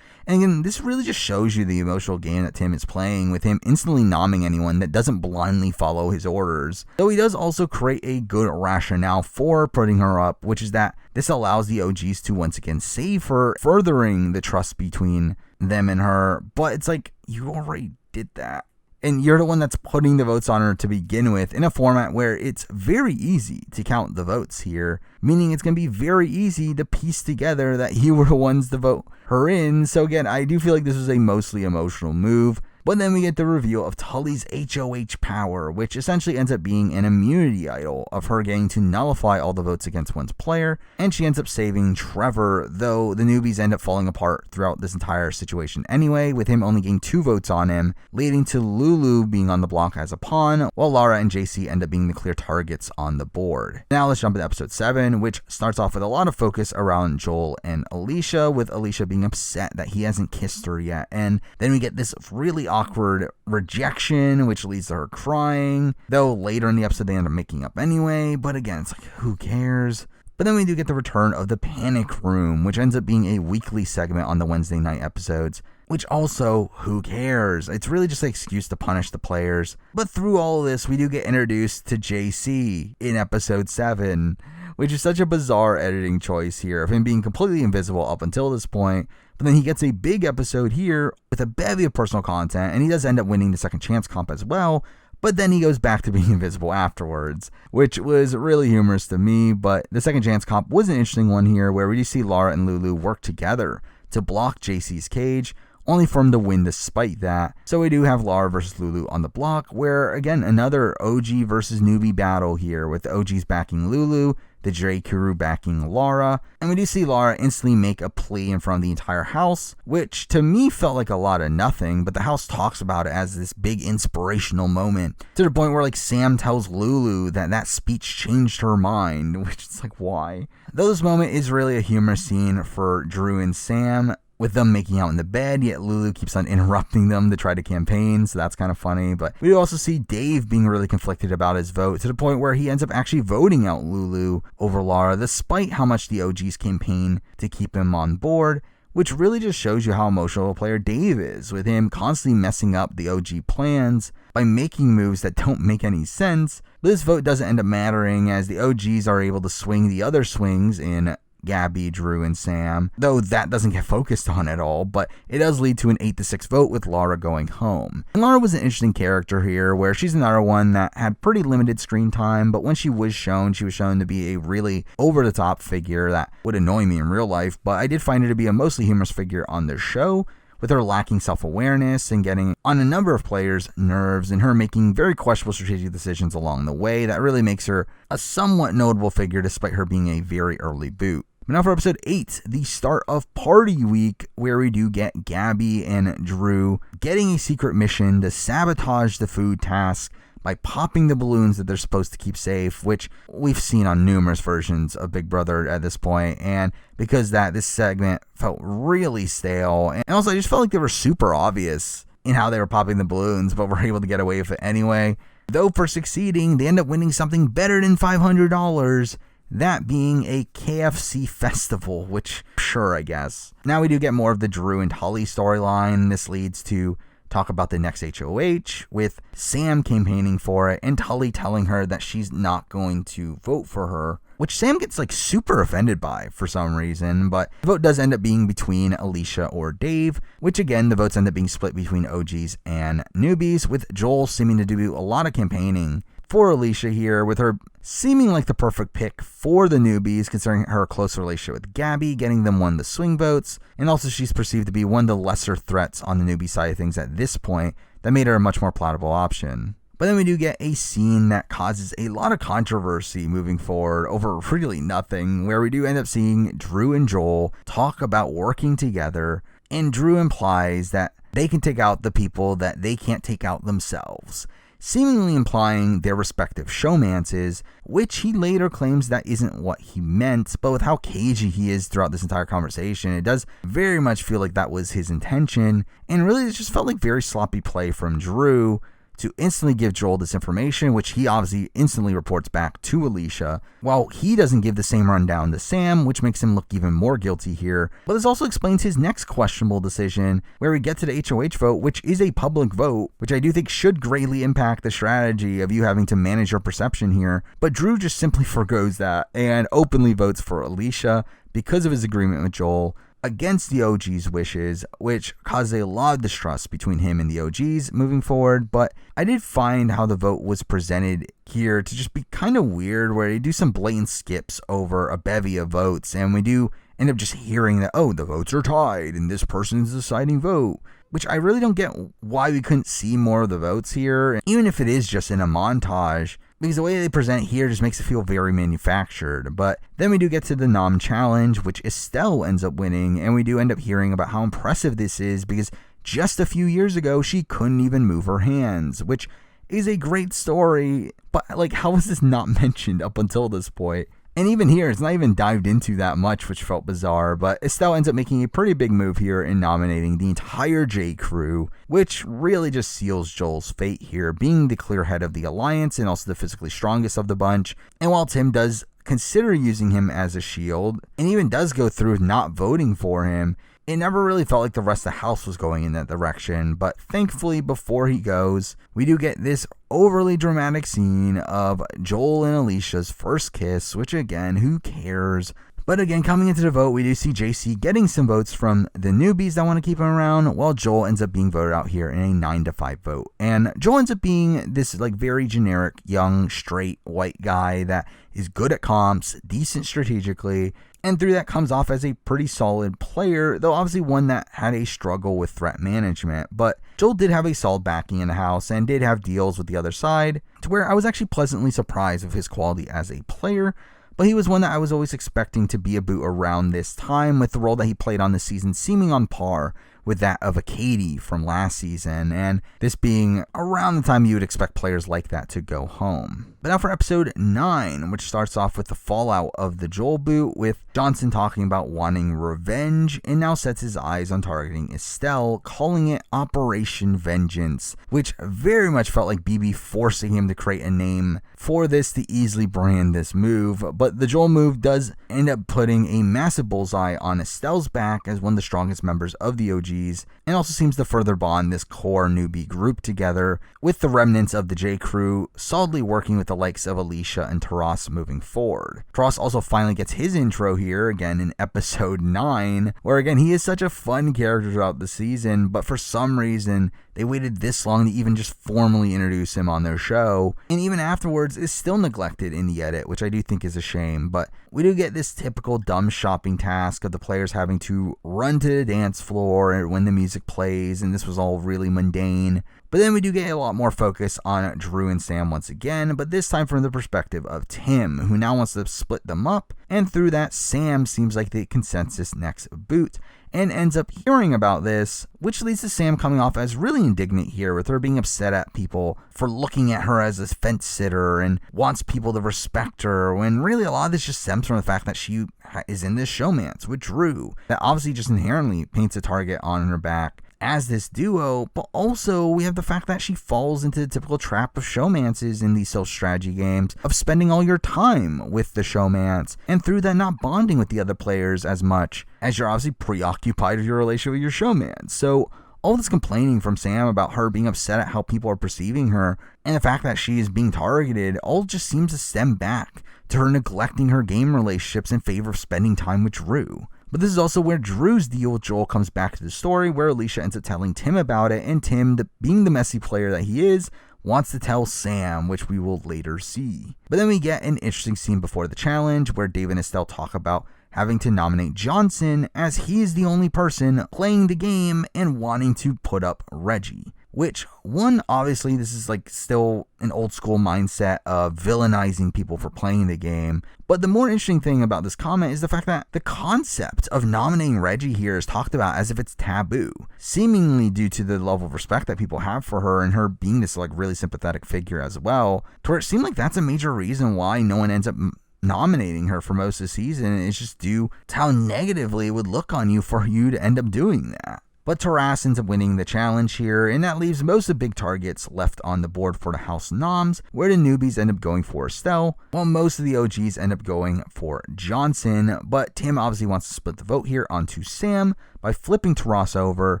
And again, this really just shows you the emotional game that Tim is playing, with him instantly nomming anyone that doesn't blindly follow his orders. Though he does also create a good rationale for putting her up, which is that this allows the OGs to once again save her, furthering the trust between them and her. But it's like, you already did that. And you're the one that's putting the votes on her to begin with, in a format where it's very easy to count the votes here, meaning it's going to be very easy to piece together that you were the ones to vote her in. So again, I do feel like this was a mostly emotional move. But then we get the reveal of Tully's HOH power, which essentially ends up being an immunity idol of her getting to nullify all the votes against one's player, and she ends up saving Trevor, though the newbies end up falling apart throughout this entire situation anyway, with him only getting 2 votes on him, leading to Lulu being on the block as a pawn, while Lara and JC end up being the clear targets on the board. Now let's jump into episode 7, which starts off with a lot of focus around Joel and Alicia, with Alicia being upset that he hasn't kissed her yet, and then we get this really awkward rejection, which leads to her crying, though later in the episode they end up making up anyway, but again, it's like, who cares? But then we do get the return of the Panic Room, which ends up being a weekly segment on the Wednesday night episodes, which also, who cares? It's really just an excuse to punish the players. But through all of this, we do get introduced to JC in episode 7, which is such a bizarre editing choice here, of him being completely invisible up until this point. But then he gets a big episode here with a bevy of personal content, and he does end up winning the second chance comp as well, but then he goes back to being invisible afterwards, which was really humorous to me. But the second chance comp was an interesting one here, where we see Lara and Lulu work together to block JC's cage, only for him to win despite that. So we do have Lara versus Lulu on the block, where again, another OG versus newbie battle here, with the OGs backing Lulu, the J crew backing Lara, and we do see Lara instantly make a plea in front of the entire house, which to me felt like a lot of nothing, but the house talks about it as this big inspirational moment, to the point where like Sam tells Lulu that that speech changed her mind, which is like, why? Though this moment is really a humorous scene for Drew and Sam, with them making out in the bed, yet Lulu keeps on interrupting them to try to campaign, so that's kind of funny. But we also see Dave being really conflicted about his vote, to the point where he ends up actually voting out Lulu over Lara, despite how much the OGs campaign to keep him on board, which really just shows you how emotional a player Dave is, with him constantly messing up the OG plans by making moves that don't make any sense. But this vote doesn't end up mattering, as the OGs are able to swing the other swings in Gabby, Drew, and Sam, though that doesn't get focused on at all, but it does lead to an 8-6 vote with Lara going home. And Lara was an interesting character here, where she's another one that had pretty limited screen time, but when she was shown to be a really over-the-top figure that would annoy me in real life, but I did find her to be a mostly humorous figure on the show, with her lacking self-awareness and getting on a number of players' nerves, and her making very questionable strategic decisions along the way that really makes her a somewhat notable figure despite her being a very early boot. But now for episode 8, the start of Party Week, where we do get Gabby and Drew getting a secret mission to sabotage the food task by popping the balloons that they're supposed to keep safe, which we've seen on numerous versions of Big Brother at this point, and because this segment felt really stale, and also I just felt like they were super obvious in how they were popping the balloons, but were able to get away with it anyway. Though for succeeding, they end up winning something better than $500, that being a KFC festival, which sure, I guess. Now we do get more of the Drew and Tully storyline. This leads to talk about the next HOH, with Sam campaigning for it and Tully telling her that she's not going to vote for her, which Sam gets super offended by for some reason, but the vote does end up being between Alicia or Dave, which again, the votes end up being split between OGs and newbies, with Joel seeming to do a lot of campaigning for Alicia here, with her seeming like the perfect pick for the newbies, considering her close relationship with Gabby, getting them one of the swing votes, and also she's perceived to be one of the lesser threats on the newbie side of things at this point that made her a much more palatable option. But then we do get a scene that causes a lot of controversy moving forward over really nothing, where we do end up seeing Drew and Joel talk about working together, and Drew implies that they can take out the people that they can't take out themselves, seemingly implying their respective showmances, which he later claims that isn't what he meant, but with how cagey he is throughout this entire conversation, it does very much feel like that was his intention, and really it just felt like very sloppy play from Drew to instantly give Joel this information, which he obviously instantly reports back to Alicia, while he doesn't give the same rundown to Sam, which makes him look even more guilty here. But this also explains his next questionable decision, where we get to the HOH vote, which is a public vote, which I do think should greatly impact the strategy of you having to manage your perception here. But Drew just simply forgoes that and openly votes for Alicia because of his agreement with Joel, against the OG's wishes, which caused a lot of distrust between him and the OGs moving forward. But I did find how the vote was presented here to just be kind of weird, where they do some blatant skips over a bevy of votes, and we do end up just hearing that, oh, the votes are tied and this person's the deciding vote, which I really don't get why we couldn't see more of the votes here, even if it is just in a montage, because the way they present it here just makes it feel very manufactured. But then we do get to the nom challenge, which Estelle ends up winning, and we do end up hearing about how impressive this is, because just a few years ago she couldn't even move her hands, which is a great story, but how was this not mentioned up until this point? And even here, it's not even dived into that much, which felt bizarre, but Estelle ends up making a pretty big move here in nominating the entire J crew, which really just seals Joel's fate here, being the clear head of the alliance and also the physically strongest of the bunch. And while Tim does consider using him as a shield, and even does go through not voting for him, it never really felt like the rest of the house was going in that direction. But thankfully, before he goes, we do get this overly dramatic scene of Joel and Alicia's first kiss, which again, who cares? But again, coming into the vote, we do see JC getting some votes from the newbies that want to keep him around, while Joel ends up being voted out here in a 9-5 vote. And Joel ends up being this very generic, young, straight, white guy that is good at comps, decent strategically, and through that comes off as a pretty solid player, though obviously one that had a struggle with threat management. But Joel did have a solid backing in the house and did have deals with the other side, to where I was actually pleasantly surprised of his quality as a player. But he was one that I was always expecting to be a boot around this time, with the role that he played on this season seeming on par with that of a Katie from last season, and this being around the time you would expect players like that to go home. But now for episode 9, which starts off with the fallout of the Joel boot, with Johnson talking about wanting revenge, and now sets his eyes on targeting Estelle, calling it Operation Vengeance, which very much felt like BB forcing him to create a name for this to easily brand this move. But the Joel move does end up putting a massive bullseye on Estelle's back as one of the strongest members of the OG OGs, and also seems to further bond this core newbie group together, with the remnants of the J crew solidly working with the likes of Alicia and Taras moving forward. Taras also finally gets his intro here, again in episode 9, where again he is such a fun character throughout the season, but for some reason they waited this long to even just formally introduce him on their show, and even afterwards is still neglected in the edit, which I do think is a shame. But we do get this typical dumb shopping task of the players having to run to the dance floor when the music plays, and this was all really mundane. But then we do get a lot more focus on Drew and Sam once again, but this time from the perspective of Tim, who now wants to split them up, and through that Sam seems like the consensus next boot, and ends up hearing about this, which leads to Sam coming off as really indignant here, with her being upset at people for looking at her as a fence sitter and wants people to respect her, when really a lot of this just stems from the fact that she is in this showmance with Drew, that obviously just inherently paints a target on her back as this duo. But also we have the fact that she falls into the typical trap of showmances in these social strategy games, of spending all your time with the showmance, and through that not bonding with the other players as much, as you're obviously preoccupied with your relationship with your showman. So all this complaining from Sam about her being upset at how people are perceiving her, and the fact that she is being targeted, all just seems to stem back to her neglecting her game relationships in favor of spending time with Drew. But this is also where Drew's deal with Joel comes back to the story, where Alicia ends up telling Tim about it, and Tim, being the messy player that he is, wants to tell Sam, which we will later see. But then we get an interesting scene before the challenge, where Dave and Estelle talk about having to nominate Johnson, as he is the only person playing the game and wanting to put up Reggie. Which, one, obviously this is like still an old school mindset of villainizing people for playing the game. But the more interesting thing about this comment is the fact that the concept of nominating Reggie here is talked about as if it's taboo, seemingly due to the level of respect that people have for her, and her being this like really sympathetic figure as well, to where it seemed like that's a major reason why no one ends up nominating her for most of the season. And it's just due to how negatively it would look on you for you to end up doing that. But Taras ends up winning the challenge here, and that leaves most of the big targets left on the board for the House Noms, where the newbies end up going for Estelle, while most of the OGs end up going for Johnson. But Tim obviously wants to split the vote here onto Sam by flipping Taras over,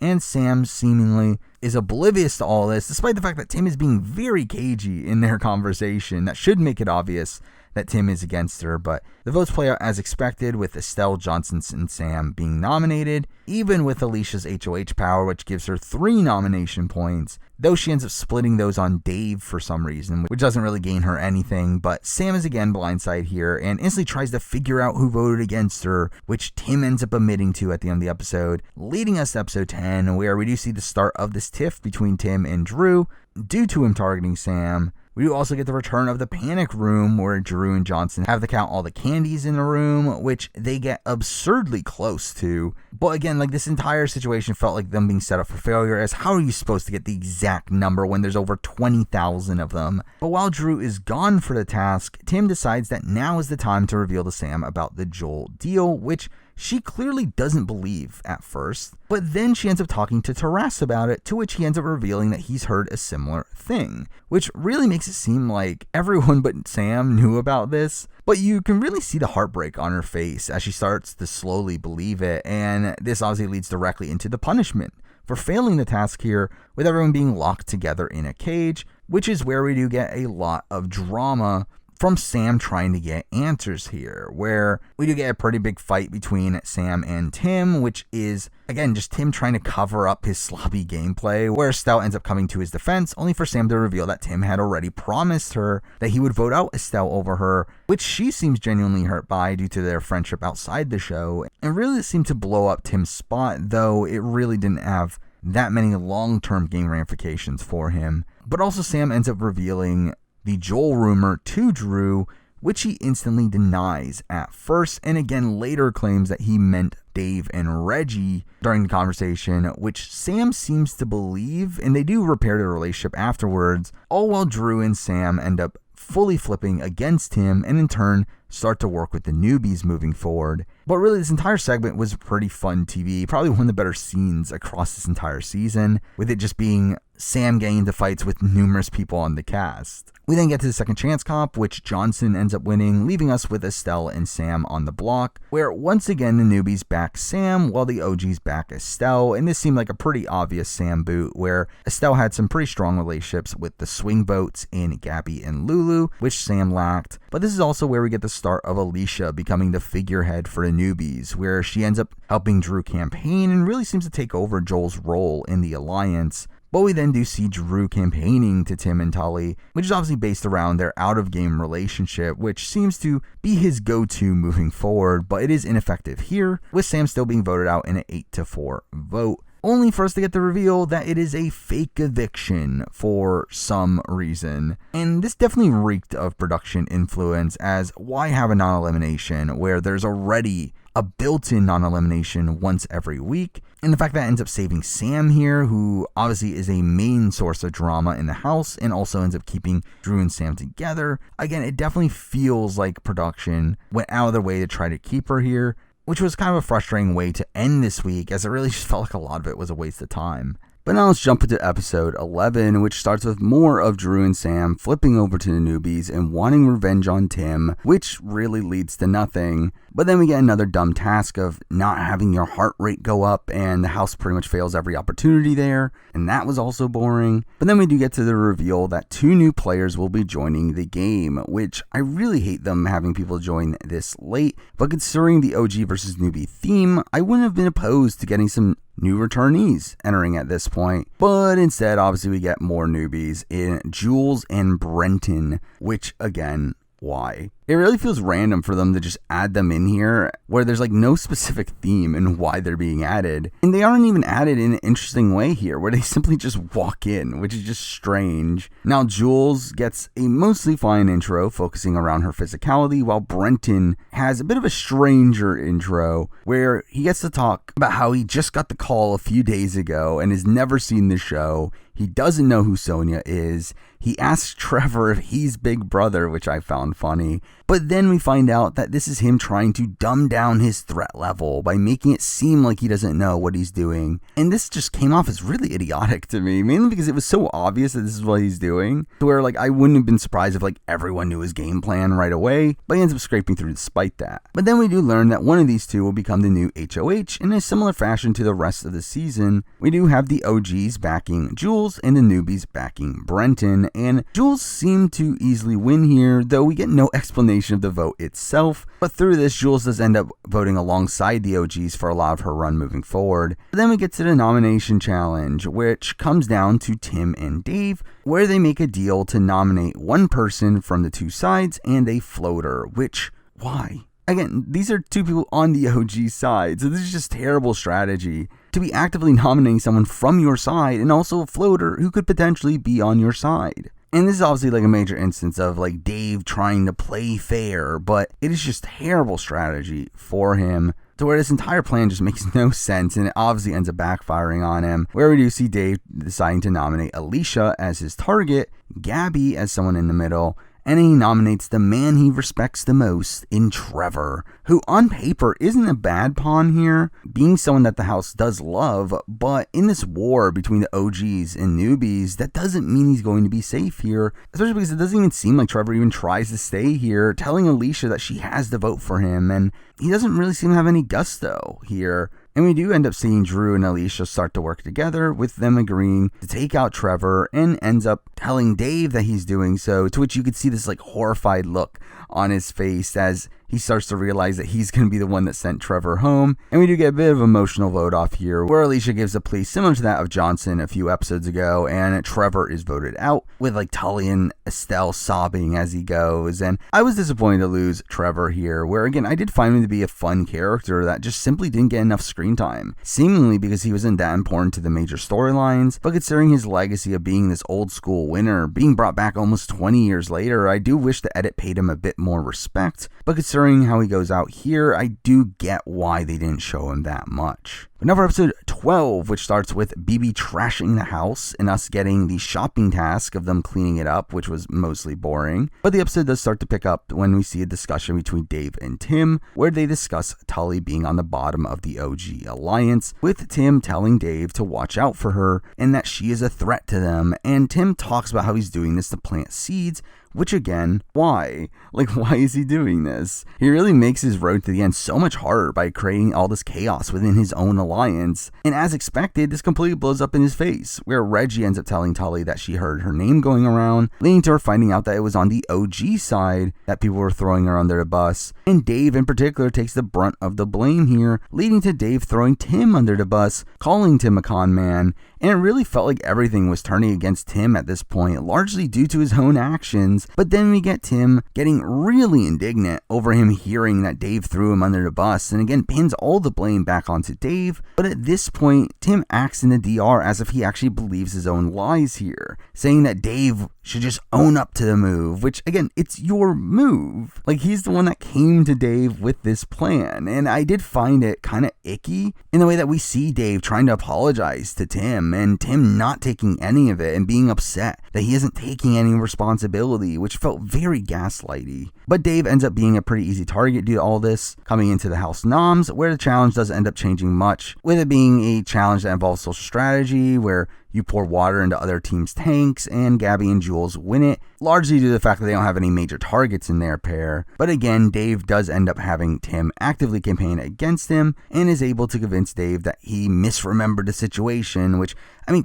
and Sam seemingly is oblivious to all this, despite the fact that Tim is being very cagey in their conversation. That should make it obvious that Tim is against her, but the votes play out as expected, with Estelle, Johnson, and Sam being nominated, even with Alicia's HOH power, which gives her 3 nomination points, though she ends up splitting those on Dave for some reason, which doesn't really gain her anything. But Sam is again blindside here, and instantly tries to figure out who voted against her, which Tim ends up admitting to at the end of the episode, leading us to episode 10, where we do see the start of this tiff between Tim and Drew, due to him targeting Sam. We do also get the return of the panic room, where Drew and Johnson have to count all the candies in the room, which they get absurdly close to. But again, like, this entire situation felt like them being set up for failure, as how are you supposed to get the exact number when there's over 20,000 of them? But while Drew is gone for the task, Tim decides that now is the time to reveal to Sam about the Joel deal, which she clearly doesn't believe at first, but then she ends up talking to Taras about it, to which he ends up revealing that he's heard a similar thing, which really makes it seem like everyone but Sam knew about this. But you can really see the heartbreak on her face as she starts to slowly believe it, and this obviously leads directly into the punishment for failing the task here, with everyone being locked together in a cage, which is where we do get a lot of drama from Sam trying to get answers here, where we do get a pretty big fight between Sam and Tim, which is, again, just Tim trying to cover up his sloppy gameplay, where Estelle ends up coming to his defense, only for Sam to reveal that Tim had already promised her that he would vote out Estelle over her, which she seems genuinely hurt by due to their friendship outside the show, and really seemed to blow up Tim's spot, though it really didn't have that many long-term game ramifications for him. But also Sam ends up revealing the Joel rumor to Drew, which he instantly denies at first, and again later claims that he meant Dave and Reggie during the conversation, which Sam seems to believe, and they do repair their relationship afterwards, all while Drew and Sam end up fully flipping against him, and in turn start to work with the newbies moving forward. But really, this entire segment was pretty fun TV, probably one of the better scenes across this entire season, with it just being Sam getting into fights with numerous people on the cast. We then get to the second chance comp, which Johnson ends up winning, leaving us with Estelle and Sam on the block, where once again the newbies back Sam while the OGs back Estelle, and this seemed like a pretty obvious Sam boot, where Estelle had some pretty strong relationships with the swing votes in Gabby and Lulu, which Sam lacked. But this is also where we get the start of Alicia becoming the figurehead for the newbies, where she ends up helping Drew campaign and really seems to take over Joel's role in the alliance. But we then do see Drew campaigning to Tim and Tully, which is obviously based around their out-of-game relationship, which seems to be his go-to moving forward, but it is ineffective here, with Sam still being voted out in an 8-4 vote, only for us to get the reveal that it is a fake eviction for some reason. And this definitely reeked of production influence, as why have a non-elimination where there's already a built-in non-elimination once every week? And the fact that ends up saving Sam here, who obviously is a main source of drama in the house and also ends up keeping Drew and Sam together. Again, it definitely feels like production went out of their way to try to keep her here, which was kind of a frustrating way to end this week, as it really just felt like a lot of it was a waste of time. But now let's jump into episode 11, which starts with more of Drew and Sam flipping over to the newbies and wanting revenge on Tim, which really leads to nothing. But then we get another dumb task of not having your heart rate go up, and the house pretty much fails every opportunity there, and that was also boring. But then we do get to the reveal that 2 new players will be joining the game, which I really hate them having people join this late, but considering the OG versus newbie theme, I wouldn't have been opposed to getting some new returnees entering at this point. But instead, obviously, we get more newbies in Jules and Brenton, which again, why? It really feels random for them to just add them in here, where there's like no specific theme in why they're being added. And they aren't even added in an interesting way here, where they simply just walk in, which is just strange. Now Jules gets a mostly fine intro focusing around her physicality, while Brenton has a bit of a stranger intro, where he gets to talk about how he just got the call a few days ago and has never seen the show. He doesn't know who Sonia is. He asks Trevor if he's Big Brother, which I found funny. But then we find out that this is him trying to dumb down his threat level by making it seem like he doesn't know what he's doing. And this just came off as really idiotic to me, mainly because it was so obvious that this is what he's doing, to where like I wouldn't have been surprised if like everyone knew his game plan right away, but he ends up scraping through despite that. But then we do learn that one of these 2 will become the new HOH in a similar fashion to the rest of the season. We do have the OGs backing Jules and the newbies backing Brenton, and Jules seemed to easily win here, though we get no explanation of the vote itself. But through this, Jules does end up voting alongside the OGs for a lot of her run moving forward. But then we get to the nomination challenge, which comes down to Tim and Dave, where they make a deal to nominate one person from the 2 sides and a floater, which, why? Again, these are 2 people on the OG side, so this is just terrible strategy to be actively nominating someone from your side and also a floater who could potentially be on your side. And this is obviously like a major instance of like Dave trying to play fair, but it is just terrible strategy for him, to where this entire plan just makes no sense, and it obviously ends up backfiring on him, where we do see Dave deciding to nominate Alicia as his target, Gabby as someone in the middle, and he nominates the man he respects the most in Trevor, who on paper isn't a bad pawn here, being someone that the house does love, but in this war between the OGs and newbies, that doesn't mean he's going to be safe here, especially because it doesn't even seem like Trevor even tries to stay here, telling Alicia that she has to vote for him, and he doesn't really seem to have any gusto here. And we do end up seeing Drew and Alicia start to work together, with them agreeing to take out Trevor, and ends up telling Dave that he's doing so, to which you could see this like horrified look on his face as he starts to realize that he's going to be the one that sent Trevor home. And we do get a bit of emotional vote off here, where Alicia gives a plea similar to that of Johnson a few episodes ago, and Trevor is voted out, with like Tully and Estelle sobbing as he goes. And I was disappointed to lose Trevor here, where again, I did find him to be a fun character that just simply didn't get enough screen time, seemingly because he wasn't that important to the major storylines. But considering his legacy of being this old school winner, being brought back almost 20 years later, I do wish the edit paid him a bit more respect. But considering how he goes out here, I do get why they didn't show him that much. But now for episode 12, which starts with BB trashing the house and us getting the shopping task of them cleaning it up, which was mostly boring. But the episode does start to pick up when we see a discussion between Dave and Tim, where they discuss Tully being on the bottom of the OG alliance, with Tim telling Dave to watch out for her and that she is a threat to them. And Tim talks about how he's doing this to plant seeds, which again, why? Why is he doing this? He really makes his road to the end so much harder by creating all this chaos within his own alliance. And as expected, this completely blows up in his face, where Reggie ends up telling Tully that she heard her name going around, leading to her finding out that it was on the OG side that people were throwing her under the bus. And Dave in particular takes the brunt of the blame here, leading to Dave throwing Tim under the bus, calling Tim a con man. And it really felt like everything was turning against Tim at this point, largely due to his own actions. But then we get Tim getting really indignant over him hearing that Dave threw him under the bus, and again pins all the blame back onto Dave. But at this point, Tim acts in the DR as if he actually believes his own lies here, saying that Dave should just own up to the move, which again, it's your move. He's the one that came to Dave with this plan. And I did find it kind of icky in the way that we see Dave trying to apologize to Tim, and Tim not taking any of it and being upset that he isn't taking any responsibility, which felt very gaslighty. But Dave ends up being a pretty easy target due to all this, coming into the house noms, where the challenge doesn't end up changing much, with it being a challenge that involves social strategy, where you pour water into other teams' tanks, and Gabby and Jules win it, largely due to the fact that they don't have any major targets in their pair. But again, Dave does end up having Tim actively campaign against him, and is able to convince Dave that he misremembered the situation, which,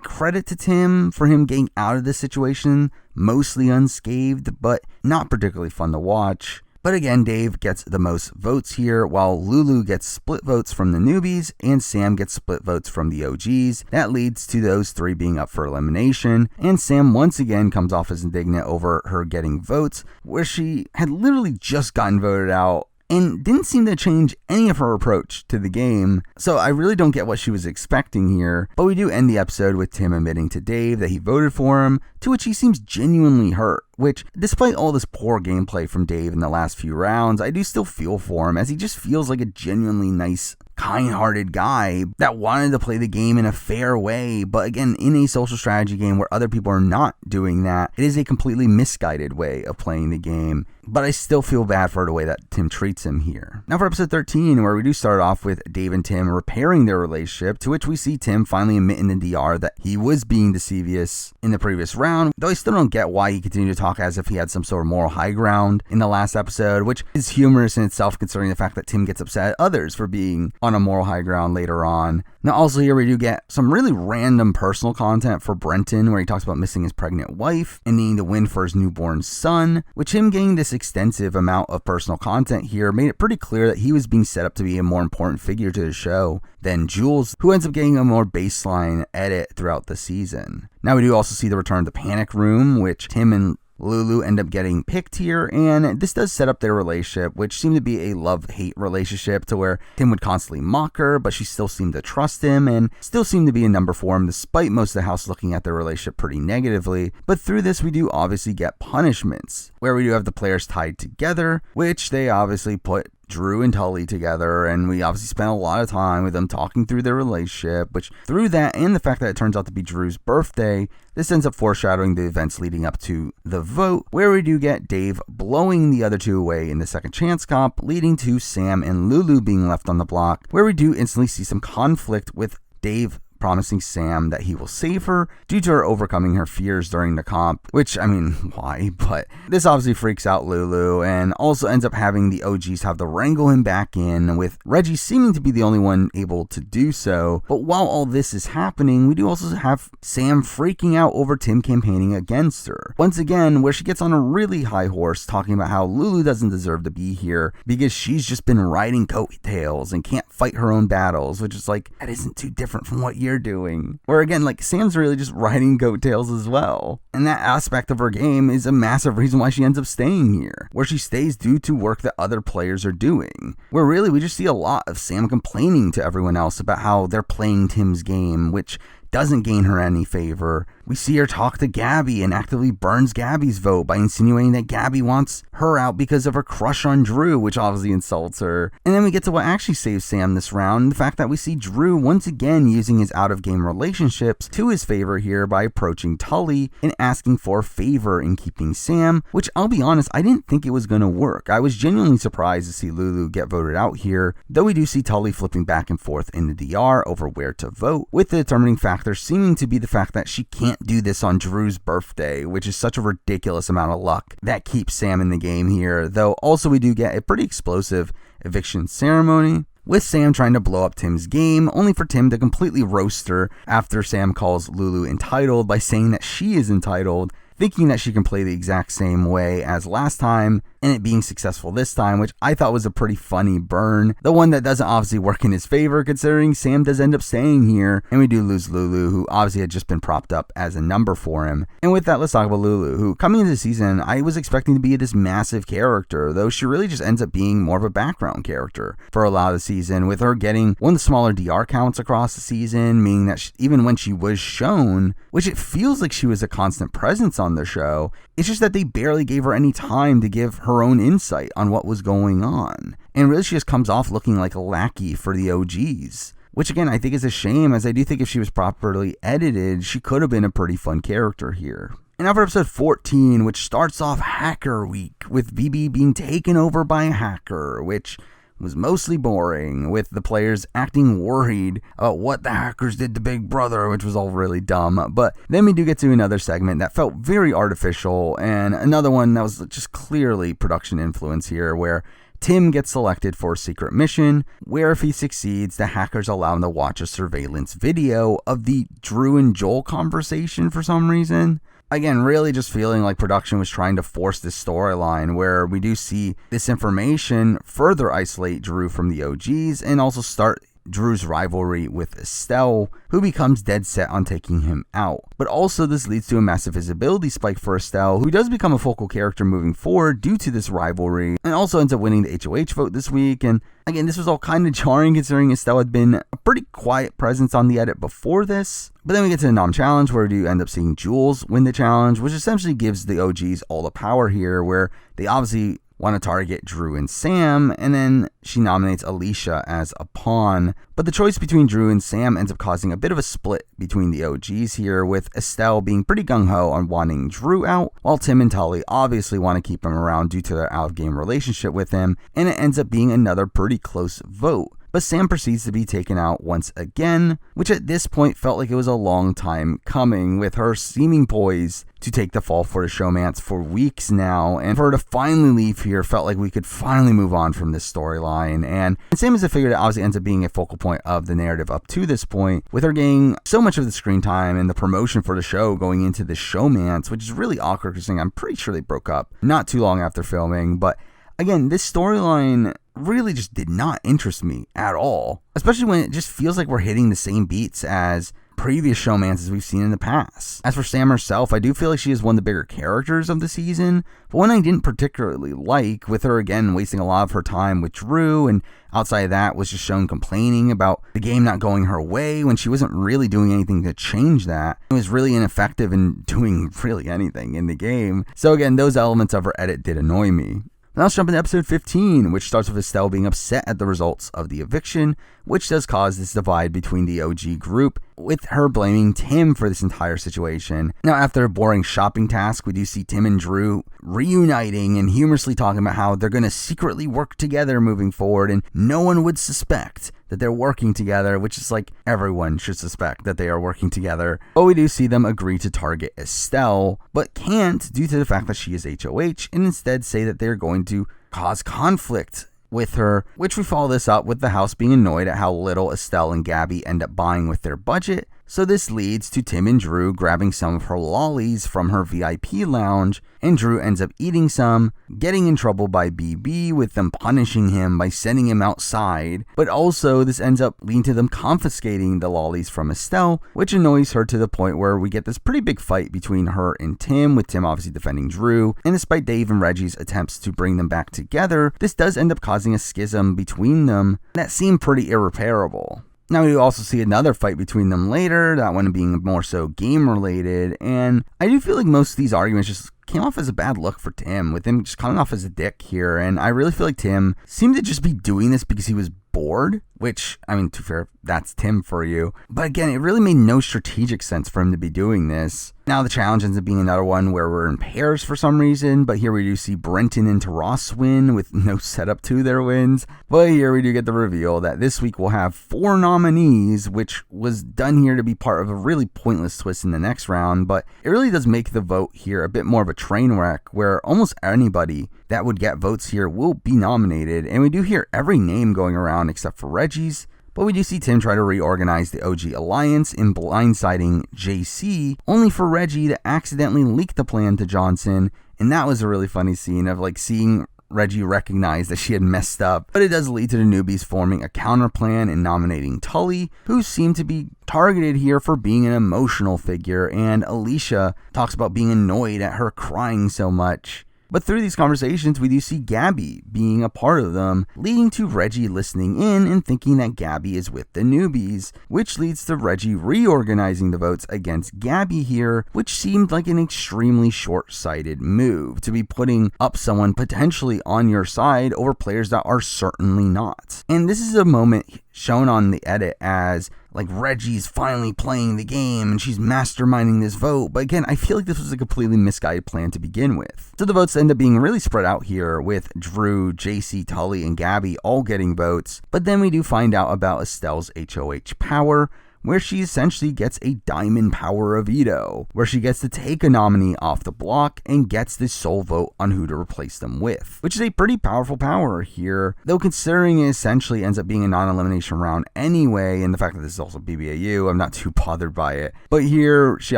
credit to Tim for him getting out of this situation mostly unscathed, but not particularly fun to watch. But again, Dave gets the most votes here, while Lulu gets split votes from the newbies and Sam gets split votes from the OGs. That leads to those three being up for elimination, and Sam once again comes off as indignant over her getting votes, where she had literally just gotten voted out and didn't seem to change any of her approach to the game. So I really don't get what she was expecting here. But we do end the episode with Tim admitting to Dave that he voted for him, to which he seems genuinely hurt. Which, despite all this poor gameplay from Dave in the last few rounds, I do still feel for him, as he just feels like a genuinely nice, kind-hearted guy that wanted to play the game in a fair way. But again, in a social strategy game where other people are not doing that, it is a completely misguided way of playing the game. But I still feel bad for the way that Tim treats him here. Now for episode 13, where we do start off with Dave and Tim repairing their relationship, to which we see Tim finally admit in the DR that he was being deceivious in the previous round, though I still don't get why he continued to talk as if he had some sort of moral high ground in the last episode, which is humorous in itself considering the fact that Tim gets upset at others for being on a moral high ground later on. Now also here we do get some really random personal content for Brenton, where he talks about missing his pregnant wife and needing to win for his newborn son, which him getting this extensive amount of personal content here made it pretty clear that he was being set up to be a more important figure to the show than Jules, who ends up getting a more baseline edit throughout the season. Now we do also see the return of the panic room, which Tim and Lulu end up getting picked here, and this does set up their relationship, which seemed to be a love-hate relationship, to where Tim would constantly mock her, but she still seemed to trust him, and still seemed to be a number for him, despite most of the house looking at their relationship pretty negatively. But through this, we do obviously get punishments, where we do have the players tied together, which they obviously put Drew and Tully together, and we obviously spent a lot of time with them talking through their relationship, which through that and the fact that it turns out to be Drew's birthday, this ends up foreshadowing the events leading up to the vote, where we do get Dave blowing the other two away in the second chance comp, leading to Sam and Lulu being left on the block, where we do instantly see some conflict with Dave promising Sam that he will save her due to her overcoming her fears during the comp, which, why? But this obviously freaks out Lulu, and also ends up having the OGs have to wrangle him back in, with Reggie seeming to be the only one able to do so. But while all this is happening, we do also have Sam freaking out over Tim campaigning against her. Once again, where she gets on a really high horse, talking about how Lulu doesn't deserve to be here because she's just been riding coattails and can't fight her own battles, which is like, that isn't too different from what you're doing. Where again, Sam's really just riding coattails as well. And that aspect of her game is a massive reason why she ends up staying here, where she stays due to work that other players are doing. Where really we just see a lot of Sam complaining to everyone else about how they're playing Tim's game, which doesn't gain her any favor, we see her talk to Gabby and actively burns Gabby's vote by insinuating that Gabby wants her out because of her crush on Drew, which obviously insults her. And then we get to what actually saves Sam this round, the fact that we see Drew once again using his out-of-game relationships to his favor here by approaching Tully and asking for a favor in keeping Sam, which I'll be honest, I didn't think it was going to work. I was genuinely surprised to see Lulu get voted out here, though we do see Tully flipping back and forth in the DR over where to vote, with the determining factor seeming to be the fact that she can't do this on Drew's birthday, which is such a ridiculous amount of luck that keeps Sam in the game here, though also we do get a pretty explosive eviction ceremony, with Sam trying to blow up Tim's game, only for Tim to completely roast her after Sam calls Lulu entitled by saying that she is entitled, thinking that she can play the exact same way as last time, and it being successful this time, which I thought was a pretty funny burn. The one that doesn't obviously work in his favor, considering Sam does end up staying here, and we do lose Lulu, who obviously had just been propped up as a number for him. And with that, let's talk about Lulu, who coming into the season, I was expecting to be this massive character, though she really just ends up being more of a background character for a lot of the season, with her getting one of the smaller DR counts across the season, meaning that even when she was shown, which it feels like she was a constant presence on the show, it's just that they barely gave her any time to give her own insight on what was going on. And really she just comes off looking like a lackey for the OGs, which again I think is a shame, as I do think if she was properly edited, she could have been a pretty fun character here. And now for episode 14, which starts off Hacker Week, with BB being taken over by a hacker, which was mostly boring, with the players acting worried about what the hackers did to Big Brother, which was all really dumb. But then we do get to another segment that felt very artificial, and another one that was just clearly production influence here, where Tim gets selected for a secret mission, where if he succeeds, the hackers allow him to watch a surveillance video of the Drew and Joel conversation for some reason. Again, really just feeling like production was trying to force this storyline where we do see this information further isolate Drew from the OGs and also start Drew's rivalry with Estelle, who becomes dead set on taking him out. But also this leads to a massive visibility spike for Estelle, who does become a focal character moving forward due to this rivalry, and also ends up winning the HOH vote this week. And again, this was all kind of jarring considering Estelle had been a pretty quiet presence on the edit before this. But then we get to the Nom Challenge, where we do end up seeing Jules win the challenge, which essentially gives the OGs all the power here, where they obviously want to target Drew and Sam, and then she nominates Alicia as a pawn. But the choice between Drew and Sam ends up causing a bit of a split between the OGs here, with Estelle being pretty gung-ho on wanting Drew out, while Tim and Tully obviously want to keep him around due to their out-of-game relationship with him, and it ends up being another pretty close vote. But Sam proceeds to be taken out once again, which at this point felt like it was a long time coming, with her seeming poised to take the fall for the showmance for weeks now, and for her to finally leave here felt like we could finally move on from this storyline. And Sam is a figure that obviously ends up being a focal point of the narrative up to this point, with her getting so much of the screen time and the promotion for the show going into this showmance, which is really awkward because I'm pretty sure they broke up not too long after filming. But again, this storyline really just did not interest me at all, especially when it just feels like we're hitting the same beats as previous showmances we've seen in the past. As for Sam herself, I do feel like she is one of the bigger characters of the season, but one I didn't particularly like, with her again wasting a lot of her time with Drew, and outside of that was just shown complaining about the game not going her way when she wasn't really doing anything to change that. It was really ineffective in doing really anything in the game. So again, those elements of her edit did annoy me. Now let's jump into episode 15, which starts with Estelle being upset at the results of the eviction, which does cause this divide between the OG group, with her blaming Tim for this entire situation. Now, after a boring shopping task, we do see Tim and Drew reuniting and humorously talking about how they're going to secretly work together moving forward, and no one would suspect that they're working together, which is like everyone should suspect that they are working together. But we do see them agree to target Estelle, but can't due to the fact that she is HOH, and instead say that they're going to cause conflict with her, which we follow this up with the house being annoyed at how little Estelle and Gabby end up buying with their budget. So this leads to Tim and Drew grabbing some of her lollies from her VIP lounge, and Drew ends up eating some, getting in trouble by BB, with them punishing him by sending him outside. But also this ends up leading to them confiscating the lollies from Estelle, which annoys her to the point where we get this pretty big fight between her and Tim, with Tim obviously defending Drew. And despite Dave and Reggie's attempts to bring them back together, this does end up causing a schism between them that seemed pretty irreparable. Now we also see another fight between them later, that one being more so game related, and I do feel like most of these arguments just came off as a bad look for Tim, with him just coming off as a dick here, and I really feel like Tim seemed to just be doing this because he was bored, which, I mean, to be fair, that's Tim for you. But again, it really made no strategic sense for him to be doing this. Now the challenge ends up being another one where we're in pairs for some reason, but here we do see Brenton and Ross win with no setup to their wins. But here we do get the reveal that this week we'll have 4 nominees, which was done here to be part of a really pointless twist in the next round, but it really does make the vote here a bit more of a train wreck, where almost anybody that would get votes here will be nominated, and we do hear every name going around except for Reggie's. But we do see Tim try to reorganize the OG alliance in blindsiding JC, only for Reggie to accidentally leak the plan to Johnson, and that was a really funny scene of like seeing Reggie recognize that she had messed up. But it does lead to the newbies forming a counter plan and nominating Tully, who seemed to be targeted here for being an emotional figure, and Alicia talks about being annoyed at her crying so much. But through these conversations, we do see Gabby being a part of them, leading to Reggie listening in and thinking that Gabby is with the newbies, which leads to Reggie reorganizing the votes against Gabby here, which seemed like an extremely short-sighted move, to be putting up someone potentially on your side over players that are certainly not. And this is a moment shown on the edit as like Reggie's finally playing the game and she's masterminding this vote. But again, I feel like this was a completely misguided plan to begin with. So the votes end up being really spread out here, with Drew, JC, Tully, and Gabby all getting votes. But then we do find out about Estelle's HOH power, where she essentially gets a diamond power of veto, where she gets to take a nominee off the block and gets the sole vote on who to replace them with, which is a pretty powerful power here, though considering it essentially ends up being a non-elimination round anyway, and the fact that this is also BBAU, I'm not too bothered by it. But here, she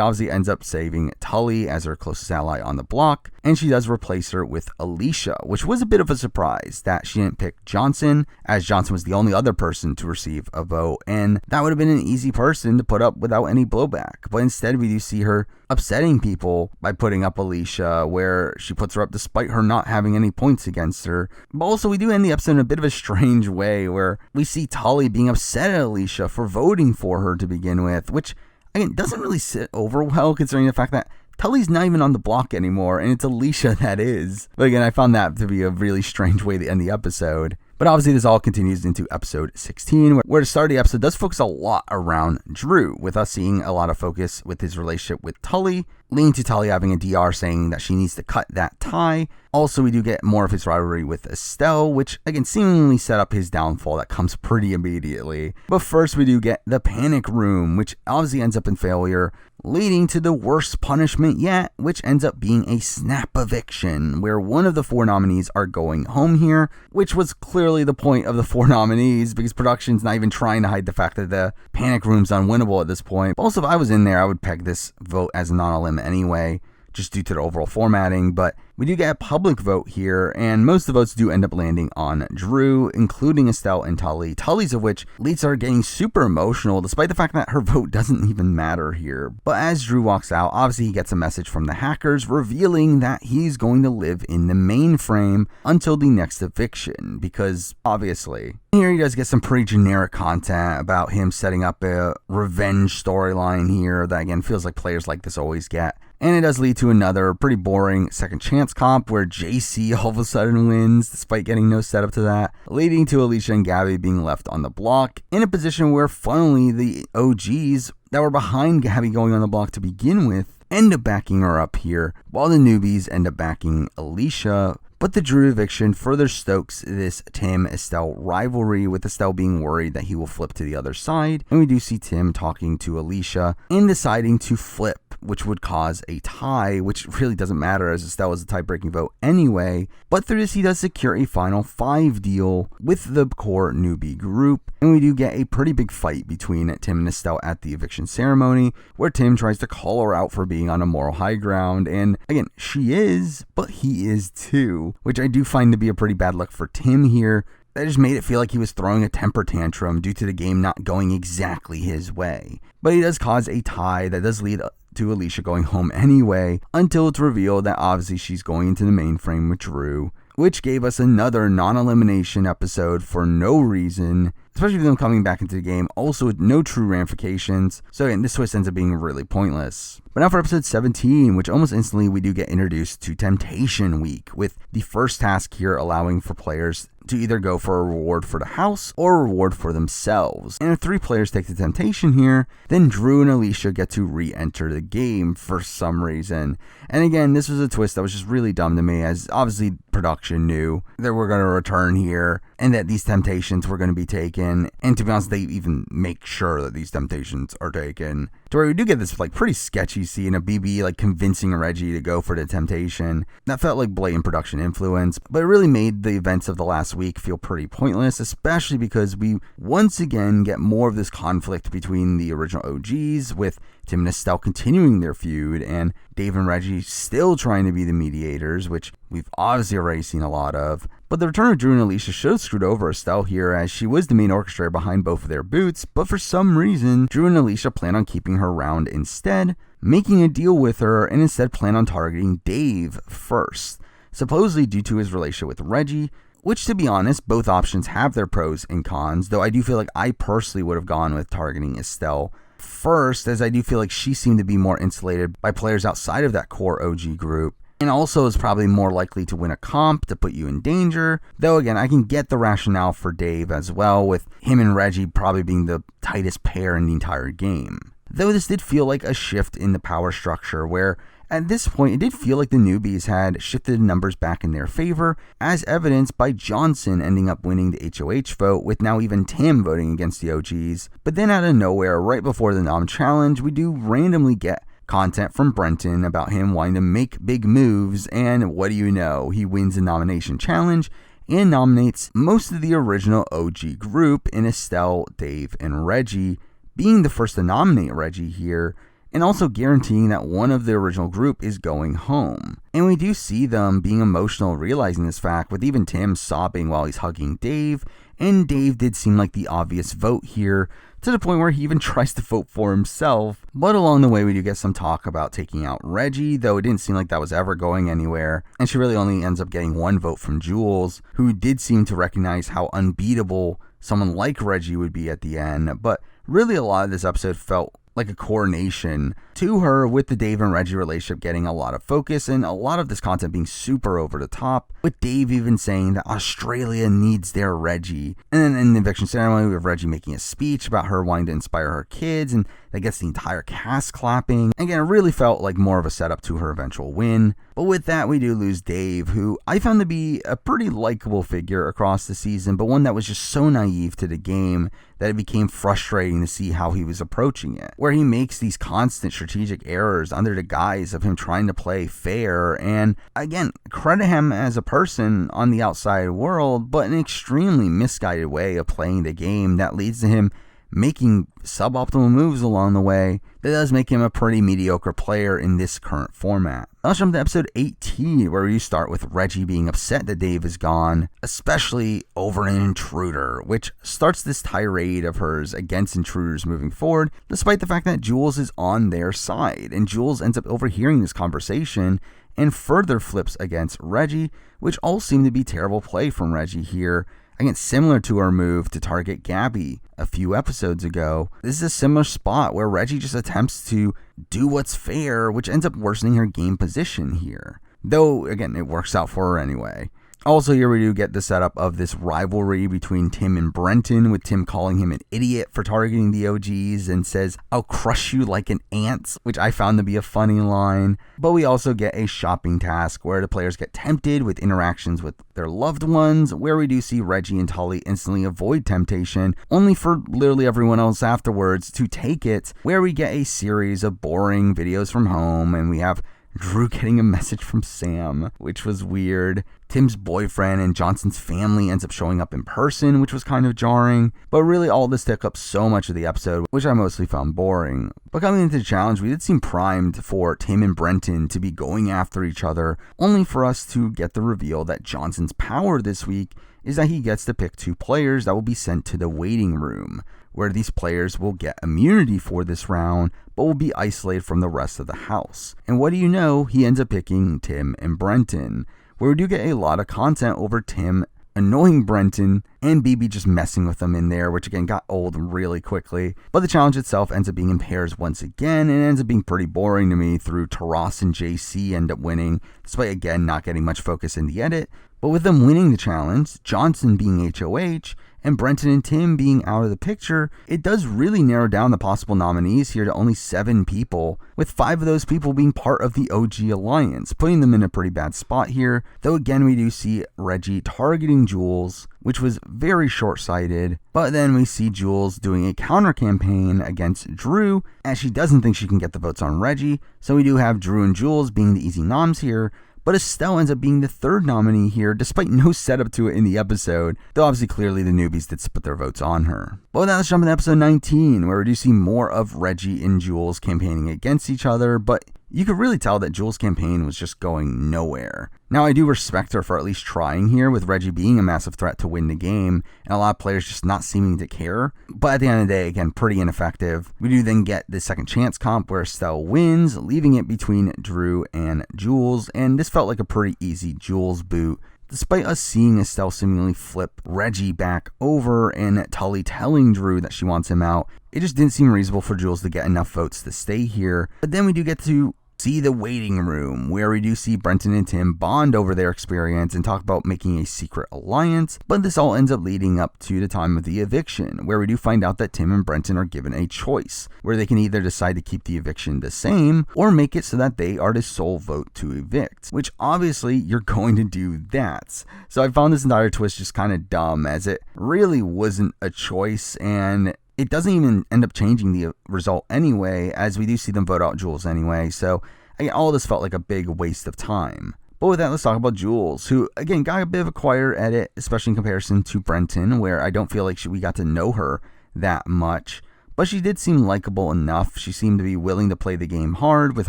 obviously ends up saving Tully as her closest ally on the block, and she does replace her with Alicia, which was a bit of a surprise that she didn't pick Johnson, as Johnson was the only other person to receive a vote, and that would have been an easy person to put up without any blowback. But instead, we do see her upsetting people by putting up Alicia, where she puts her up despite her not having any points against her. But also, we do end the episode in a bit of a strange way, where we see Tully being upset at Alicia for voting for her to begin with, which, again, doesn't really sit over well considering the fact that Tully's not even on the block anymore, and it's Alicia that is. But again, I found that to be a really strange way to end the episode. But obviously this all continues into episode 16, where the start of the episode does focus a lot around Drew, with us seeing a lot of focus with his relationship with Tully, leading to Tully having a DR saying that she needs to cut that tie. Also, we do get more of his rivalry with Estelle, which again seemingly set up his downfall that comes pretty immediately. But first we do get the panic room, which obviously ends up in failure, leading to the worst punishment yet, which ends up being a snap eviction, where one of the 4 nominees are going home here, which was clearly the point of the 4 nominees, because production's not even trying to hide the fact that the panic room's unwinnable at this point. But also, if I was in there, I would peg this vote as a non-elim anyway, just due to the overall formatting. But we do get a public vote here, and most of the votes do end up landing on Drew, including Estelle and Tully. Tully's of which leads her getting super emotional, despite the fact that her vote doesn't even matter here. But as Drew walks out, obviously he gets a message from the hackers revealing that he's going to live in the mainframe until the next eviction, because obviously. Here he does get some pretty generic content about him setting up a revenge storyline here that again feels like players like this always get. And it does lead to another pretty boring second chance comp where JC all of a sudden wins despite getting no setup to that, leading to Alicia and Gabby being left on the block in a position where funnily the OGs that were behind Gabby going on the block to begin with end up backing her up here, while the newbies end up backing Alicia. But the Drew eviction further stokes this Tim-Estelle rivalry, with Estelle being worried that he will flip to the other side, and we do see Tim talking to Alicia and deciding to flip, which would cause a tie, which really doesn't matter as Estelle is a tie-breaking vote anyway. But through this, he does secure a final 5 deal with the core newbie group, and we do get a pretty big fight between Tim and Estelle at the eviction ceremony, where Tim tries to call her out for being on a moral high ground, and again, she is, but he is too, which I do find to be a pretty bad look for Tim here. That just made it feel like he was throwing a temper tantrum due to the game not going exactly his way. But he does cause a tie that does lead to Alicia going home anyway, until it's revealed that obviously she's going into the mainframe with Drew, which gave us another non-elimination episode for no reason. especially with them coming back into the game, also with no true ramifications. So again, this twist ends up being really pointless. But now for episode 17, which almost instantly we do get introduced to Temptation Week, with the first task here allowing for players to either go for a reward for the house or a reward for themselves. And if 3 players take the temptation here, then Drew and Alicia get to re-enter the game for some reason. And again, this was a twist that was just really dumb to me, as obviously production knew that we're going to return here and that these temptations were going to be taken. And to be honest, they even make sure that these temptations are taken. To where we do get this like pretty sketchy scene of BB like convincing Reggie to go for the temptation. That felt like blatant production influence, but it really made the events of the last week feel pretty pointless, especially because we once again get more of this conflict between the original OGs, with Tim and Estelle continuing their feud, and Dave and Reggie still trying to be the mediators, which we've obviously already seen a lot of. But the return of Drew and Alicia should have screwed over Estelle here, as she was the main orchestrator behind both of their boots, but for some reason, Drew and Alicia plan on keeping her around instead, making a deal with her, and instead plan on targeting Dave first, supposedly due to his relationship with Reggie, which, to be honest, both options have their pros and cons, though I do feel like I personally would have gone with targeting Estelle first, as I do feel like she seemed to be more insulated by players outside of that core OG group, and also is probably more likely to win a comp to put you in danger. Though again, I can get the rationale for Dave as well, with him and Reggie probably being the tightest pair in the entire game. Though this did feel like a shift in the power structure, where at this point, it did feel like the newbies had shifted the numbers back in their favor, as evidenced by Johnson ending up winning the HOH vote, with now even Tim voting against the OGs. But then out of nowhere, right before the nom challenge, we do randomly get content from Brenton about him wanting to make big moves, and what do you know, he wins the nomination challenge and nominates most of the original OG group in Estelle, Dave, and Reggie, being the first to nominate Reggie here, and also guaranteeing that one of the original group is going home. And we do see them being emotional realizing this fact, with even Tim sobbing while he's hugging Dave, and Dave did seem like the obvious vote here, to the point where he even tries to vote for himself. But along the way, we do get some talk about taking out Reggie, though it didn't seem like that was ever going anywhere, and she really only ends up getting one vote from Jules, who did seem to recognize how unbeatable someone like Reggie would be at the end. But really, a lot of this episode felt like a coronation to her, with the Dave and Reggie relationship getting a lot of focus and a lot of this content being super over the top, with Dave even saying that Australia needs their Reggie. And then in the eviction ceremony, we have Reggie making a speech about her wanting to inspire her kids, and that gets the entire cast clapping. Again, it really felt like more of a setup to her eventual win. But with that, we do lose Dave, who I found to be a pretty likable figure across the season, but one that was just so naive to the game that it became frustrating to see how he was approaching it, where he makes these constant strategic errors under the guise of him trying to play fair. And again, credit him as a person on the outside world, but an extremely misguided way of playing the game that leads to him making suboptimal moves along the way that does make him a pretty mediocre player in this current format. Let's jump to episode 18, where we start with Reggie being upset that Dave is gone, especially over an intruder, which starts this tirade of hers against intruders moving forward, despite the fact that Jules is on their side, and Jules ends up overhearing this conversation and further flips against Reggie, which all seem to be terrible play from Reggie here. Again, similar to our move to target Gabby a few episodes ago, this is a similar spot where Reggie just attempts to do what's fair, which ends up worsening her game position here. Though, again, it works out for her anyway. Also, here we do get the setup of this rivalry between Tim and Brenton, with Tim calling him an idiot for targeting the OGs and says, "I'll crush you like an ant," which I found to be a funny line. But we also get a shopping task where the players get tempted with interactions with their loved ones, where we do see Reggie and Tully instantly avoid temptation, only for literally everyone else afterwards to take it, where we get a series of boring videos from home, and we have Drew getting a message from Sam, which was weird. Tim's boyfriend and Johnson's family ends up showing up in person, which was kind of jarring. But really, all this took up so much of the episode, which I mostly found boring. But coming into the challenge, we did seem primed for Tim and Brenton to be going after each other, only for us to get the reveal that Johnson's power this week is that he gets to pick 2 players that will be sent to the waiting room, where these players will get immunity for this round, but will be isolated from the rest of the house. And what do you know, he ends up picking Tim and Brenton, where we do get a lot of content over Tim annoying Brenton, and BB just messing with them in there, which again got old really quickly. But the challenge itself ends up being in pairs once again, and it ends up being pretty boring to me through Taras and JC end up winning, despite again not getting much focus in the edit. But with them winning the challenge, Johnson being HOH, and Brenton and Tim being out of the picture, it does really narrow down the possible nominees here to only 7 people, with 5 of those people being part of the OG Alliance, putting them in a pretty bad spot here, though again we do see Reggie targeting Jules, which was very short-sighted, but then we see Jules doing a counter-campaign against Drew, as she doesn't think she can get the votes on Reggie, so we do have Drew and Jules being the easy noms here, but Estelle ends up being the 3rd nominee here, despite no setup to it in the episode, though obviously clearly the newbies did split their votes on her. But with that, let's jump into episode 19, where we do see more of Reggie and Jules campaigning against each other, but you could really tell that Jules' campaign was just going nowhere. Now, I do respect her for at least trying here, with Reggie being a massive threat to win the game, and a lot of players just not seeming to care. But at the end of the day, again, pretty ineffective. We do then get the second chance comp where Estelle wins, leaving it between Drew and Jules, and this felt like a pretty easy Jules boot, despite us seeing Estelle seemingly flip Reggie back over and Tully telling Drew that she wants him out. It just didn't seem reasonable for Jules to get enough votes to stay here. But then we do get to see the waiting room, where we do see Brenton and Tim bond over their experience and talk about making a secret alliance, but this all ends up leading up to the time of the eviction, where we do find out that Tim and Brenton are given a choice, where they can either decide to keep the eviction the same, or make it so that they are the sole vote to evict, which obviously you're going to do that. So I found this entire twist just kind of dumb, as it really wasn't a choice, and it doesn't even end up changing the result anyway, as we do see them vote out Jules anyway, so again, all of this felt like a big waste of time. But with that, let's talk about Jules, who again got a bit of a quieter edit, especially in comparison to Brenton, where I don't feel like we got to know her that much, but she did seem likable enough. She seemed to be willing to play the game hard, with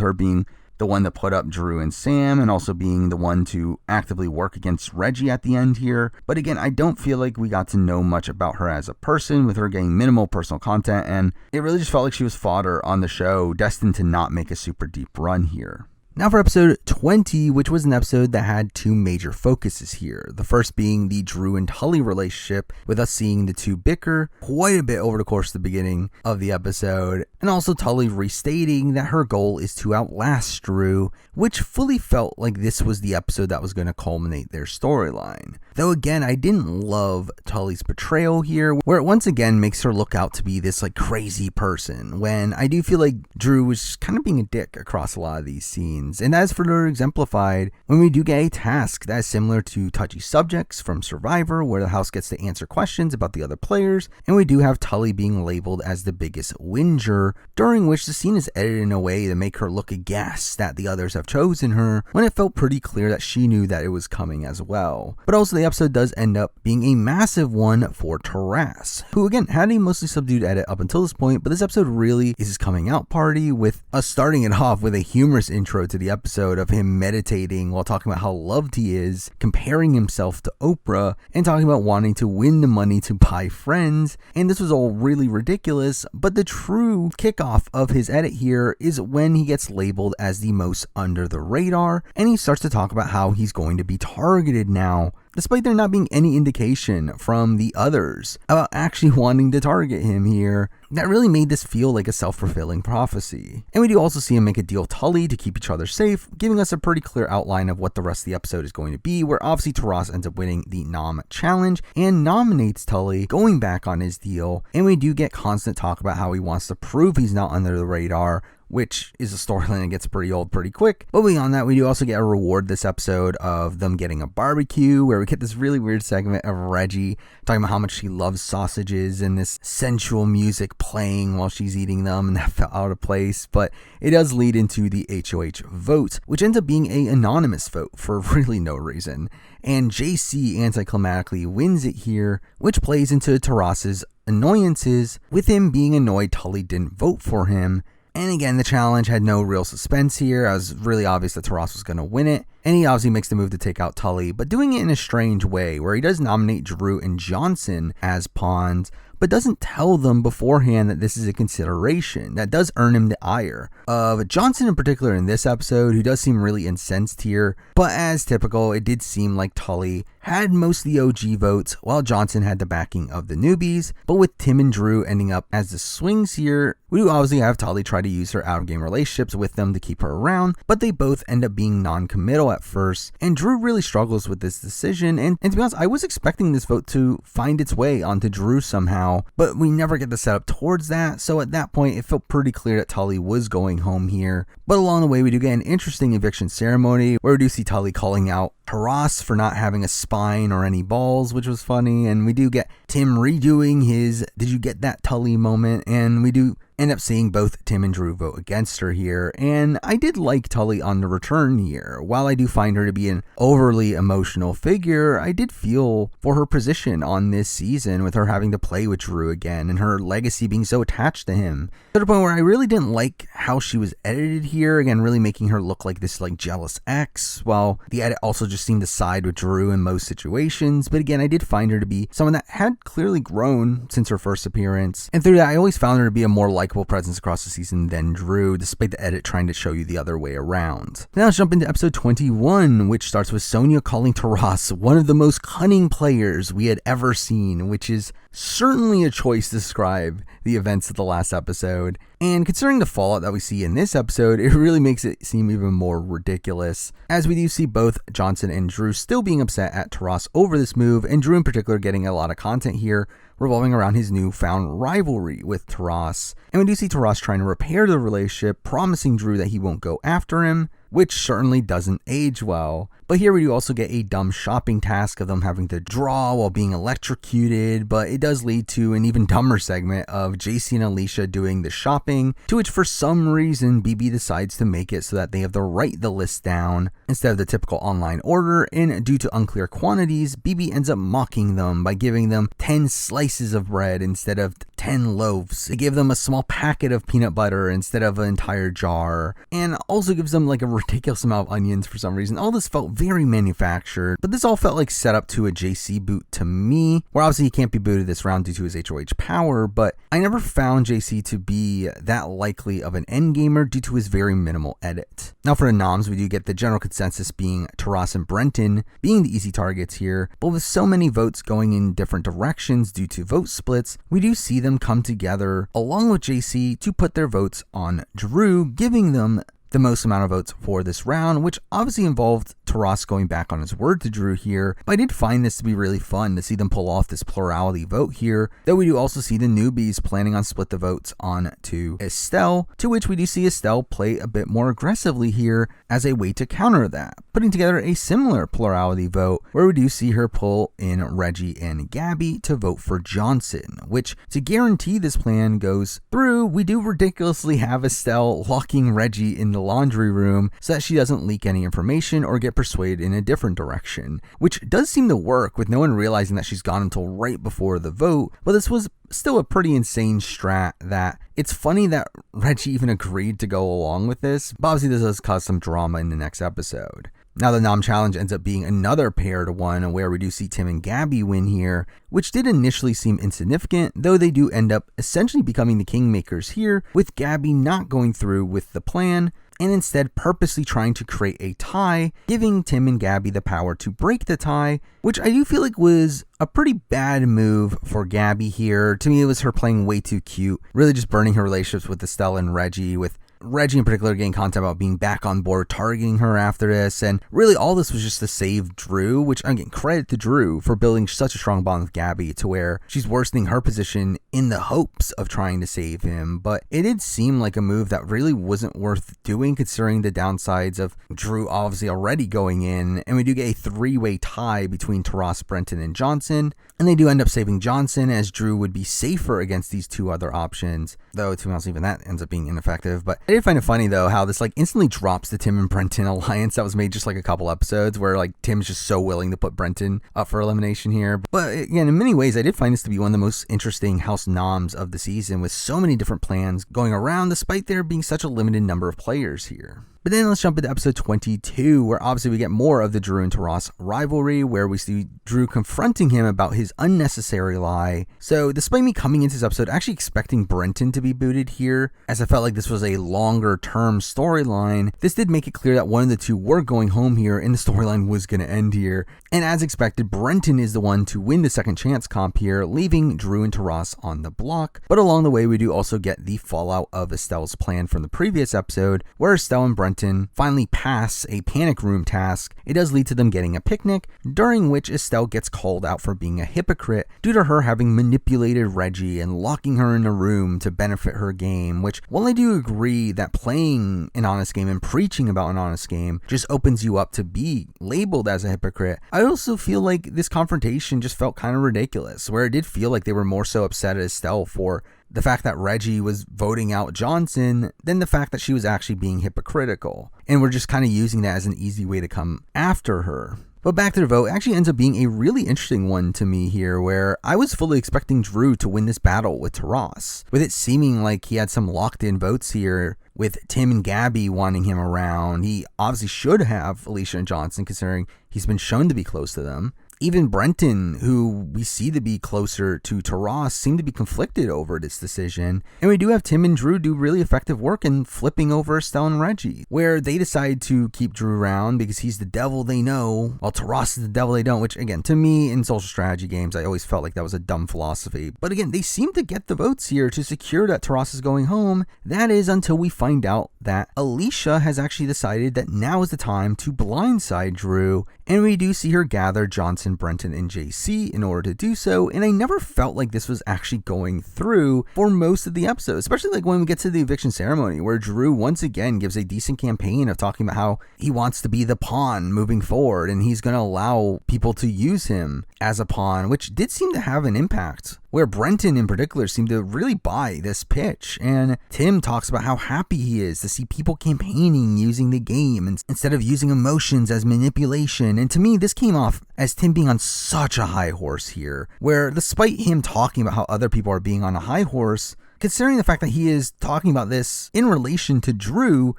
her being the one that put up Drew and Sam, and also being the one to actively work against Reggie at the end here. But again, I don't feel like we got to know much about her as a person, with her getting minimal personal content, and it really just felt like she was fodder on the show, destined to not make a super deep run here. Now for episode 20, which was an episode that had 2 major focuses here. The first being the Drew and Tully relationship, with us seeing the 2 bicker quite a bit over the course of the beginning of the episode, and also Tully restating that her goal is to outlast Drew, which fully felt like this was the episode that was going to culminate their storyline. Though again, I didn't love Tully's portrayal here, where it once again makes her look out to be this like crazy person, when I do feel like Drew was kind of being a dick across a lot of these scenes. And that is further exemplified when we do get a task that is similar to Touchy Subjects from Survivor, where the house gets to answer questions about the other players, and we do have Tully being labeled as the biggest whinger, during which the scene is edited in a way to make her look aghast that the others have chosen her, when it felt pretty clear that she knew that it was coming as well. But also the episode does end up being a massive one for Taras, who again had a mostly subdued edit up until this point, but this episode really is his coming out party, with us starting it off with a humorous intro to the episode of him meditating while talking about how loved he is, comparing himself to Oprah, and talking about wanting to win the money to buy friends. And this was all really ridiculous, but the true kickoff of his edit here is when he gets labeled as the most under the radar, and he starts to talk about how he's going to be targeted now, despite there not being any indication from the others about actually wanting to target him here. That really made this feel like a self-fulfilling prophecy. And we do also see him make a deal with Tully to keep each other safe, giving us a pretty clear outline of what the rest of the episode is going to be, where obviously Taras ends up winning the nom challenge and nominates Tully, going back on his deal. And we do get constant talk about how he wants to prove he's not under the radar, which is a storyline that gets pretty old pretty quick. But beyond that, we do also get a reward this episode of them getting a barbecue, where we get this really weird segment of Reggie talking about how much she loves sausages and this sensual music playing while she's eating them, and that felt out of place. But it does lead into the HOH vote, which ends up being an anonymous vote for really no reason. And JC anticlimactically wins it here, which plays into Taras's annoyances, with him being annoyed Tully didn't vote for him. And again, the challenge had no real suspense here. It was really obvious that Taras was going to win it. And he obviously makes the move to take out Tully, but doing it in a strange way, where he does nominate Drew and Johnson as pawns, but doesn't tell them beforehand that this is a consideration. That does earn him the ire of Johnson in particular in this episode, who does seem really incensed here. But as typical, it did seem like Tully had most of the OG votes, while Johnson had the backing of the newbies. But with Tim and Drew ending up as the swings here, we do obviously have Tully try to use her out-of-game relationships with them to keep her around, but they both end up being non-committal at first, and Drew really struggles with this decision, and to be honest, I was expecting this vote to find its way onto Drew somehow, but we never get the setup towards that, so at that point, it felt pretty clear that Tully was going home here. But along the way, we do get an interesting eviction ceremony, where we do see Tully calling out Taras for not having a spine or any balls, which was funny, and we do get Tim redoing his "did you get that Tully" moment, and we do end up seeing both Tim and Drew vote against her here, and I did like Tully on the return here. While I do find her to be an overly emotional figure, I did feel for her position on this season with her having to play with Drew again and her legacy being so attached to him, to the point where I really didn't like how she was edited here, again really making her look like this jealous ex, while the edit also just seemed to side with Drew in most situations. But again, I did find her to be someone that had clearly grown since her first appearance, and through that I always found her to be a more likable presence across the season than Drew, despite the edit trying to show you the other way around. Now let's jump into episode 21, which starts with Sonia calling Taras one of the most cunning players we had ever seen, which is certainly a choice to describe the events of the last episode. And considering the fallout that we see in this episode, it really makes it seem even more ridiculous, as we do see both Johnson and Drew still being upset at Taras over this move, and Drew in particular getting a lot of content here revolving around his newfound rivalry with Taras. And we do see Taras trying to repair the relationship, promising Drew that he won't go after him, which certainly doesn't age well. But here we do also get a dumb shopping task of them having to draw while being electrocuted, but it does lead to an even dumber segment of JC and Alicia doing the shopping, to which for some reason BB decides to make it so that they have to write the list down instead of the typical online order, and due to unclear quantities, BB ends up mocking them by giving them 10 slices of bread instead of 10 loaves. They give them a small packet of peanut butter instead of an entire jar, and also gives them a ridiculous amount of onions for some reason. All this felt very manufactured, but this all felt like set up to a JC boot to me, where obviously he can't be booted this round due to his HOH power, but I never found JC to be that likely of an endgamer due to his very minimal edit. Now for the noms, we do get the general consensus being Taras and Brenton being the easy targets here, but with so many votes going in different directions due to vote splits, we do see them come together along with JC to put their votes on Drew, giving them the most amount of votes for this round, which obviously involved Taras going back on his word to Drew here, but I did find this to be really fun to see them pull off this plurality vote here, though we do also see the newbies planning on split the votes on to Estelle, to which we do see Estelle play a bit more aggressively here as a way to counter that, putting together a similar plurality vote where we do see her pull in Reggie and Gabby to vote for Johnson, which to guarantee this plan goes through, we do ridiculously have Estelle locking Reggie in the laundry room so that she doesn't leak any information or get persuaded in a different direction, which does seem to work with no one realizing that she's gone until right before the vote. But this was still a pretty insane strat that it's funny that Reggie even agreed to go along with this, but obviously this does cause some drama in the next episode. Now the nom challenge ends up being another paired one where we do see Tim and Gabby win here, which did initially seem insignificant, though they do end up essentially becoming the kingmakers here, with Gabby not going through with the plan and instead purposely trying to create a tie, giving Tim and Gabby the power to break the tie, which I do feel like was a pretty bad move for Gabby here. To me, it was her playing way too cute, really just burning her relationships with Estelle and Reggie, with Reggie in particular getting content about being back on board, targeting her after this, and really all this was just to save Drew, which I'm getting credit to Drew for building such a strong bond with Gabby to where she's worsening her position in the hopes of trying to save him. But it did seem like a move that really wasn't worth doing considering the downsides of Drew obviously already going in, and we do get a three-way tie between Taras, Brenton, and Johnson, and they do end up saving Johnson as Drew would be safer against these two other options, though to be honest even that ends up being ineffective. But I did find it funny though how this instantly drops the Tim and Brenton alliance that was made just a couple episodes where Tim's just so willing to put Brenton up for elimination here. But again, in many ways I did find this to be one of the most interesting house noms of the season, with so many different plans going around despite there being such a limited number of players here. But then let's jump into episode 22, where obviously we get more of the Drew and Taras rivalry, where we see Drew confronting him about his unnecessary lie. So despite me coming into this episode actually expecting Brenton to be booted here, as I felt like this was a longer term storyline, this did make it clear that one of the two were going home here and the storyline was going to end here. And as expected, Brenton is the one to win the second chance comp here, leaving Drew and Taras on the block. But along the way, we do also get the fallout of Estelle's plan from the previous episode, where Estelle and Brenton finally pass a panic room task. It does lead to them getting a picnic, during which Estelle gets called out for being a hypocrite due to her having manipulated Reggie and locking her in a room to benefit her game, which, while I do agree that playing an honest game and preaching about an honest game just opens you up to be labeled as a hypocrite, I also feel like this confrontation just felt kind of ridiculous, where it did feel like they were more so upset at Estelle for the fact that Reggie was voting out Johnson than the fact that she was actually being hypocritical. And we're just kind of using that as an easy way to come after her. But back to the vote, it actually ends up being a really interesting one to me here, where I was fully expecting Drew to win this battle with Taras, with it seeming like he had some locked in votes here, with Tim and Gabby wanting him around. He obviously should have Alicia and Johnson, considering he's been shown to be close to them. Even Brenton, who we see to be closer to Taras, seemed to be conflicted over this decision. And we do have Tim and Drew do really effective work in flipping over Estelle and Reggie, where they decide to keep Drew around because he's the devil they know, while Taras is the devil they don't, which again, to me in social strategy games, I always felt like that was a dumb philosophy. But again, they seem to get the votes here to secure that Taras is going home. That is until we find out that Alicia has actually decided that now is the time to blindside Drew, and we do see her gather Johnson, Brenton, and JC in order to do so, and I never felt like this was actually going through for most of the episode, especially like when we get to the eviction ceremony, where Drew once again gives a decent campaign of talking about how he wants to be the pawn moving forward, and he's going to allow people to use him as a pawn, which did seem to have an impact, where Brenton in particular seemed to really buy this pitch, and Tim talks about how happy he is to see people campaigning using the game instead of using emotions as manipulation. And to me, this came off as Tim being on such a high horse here, where despite him talking about how other people are being on a high horse, considering the fact that he is talking about this in relation to Drew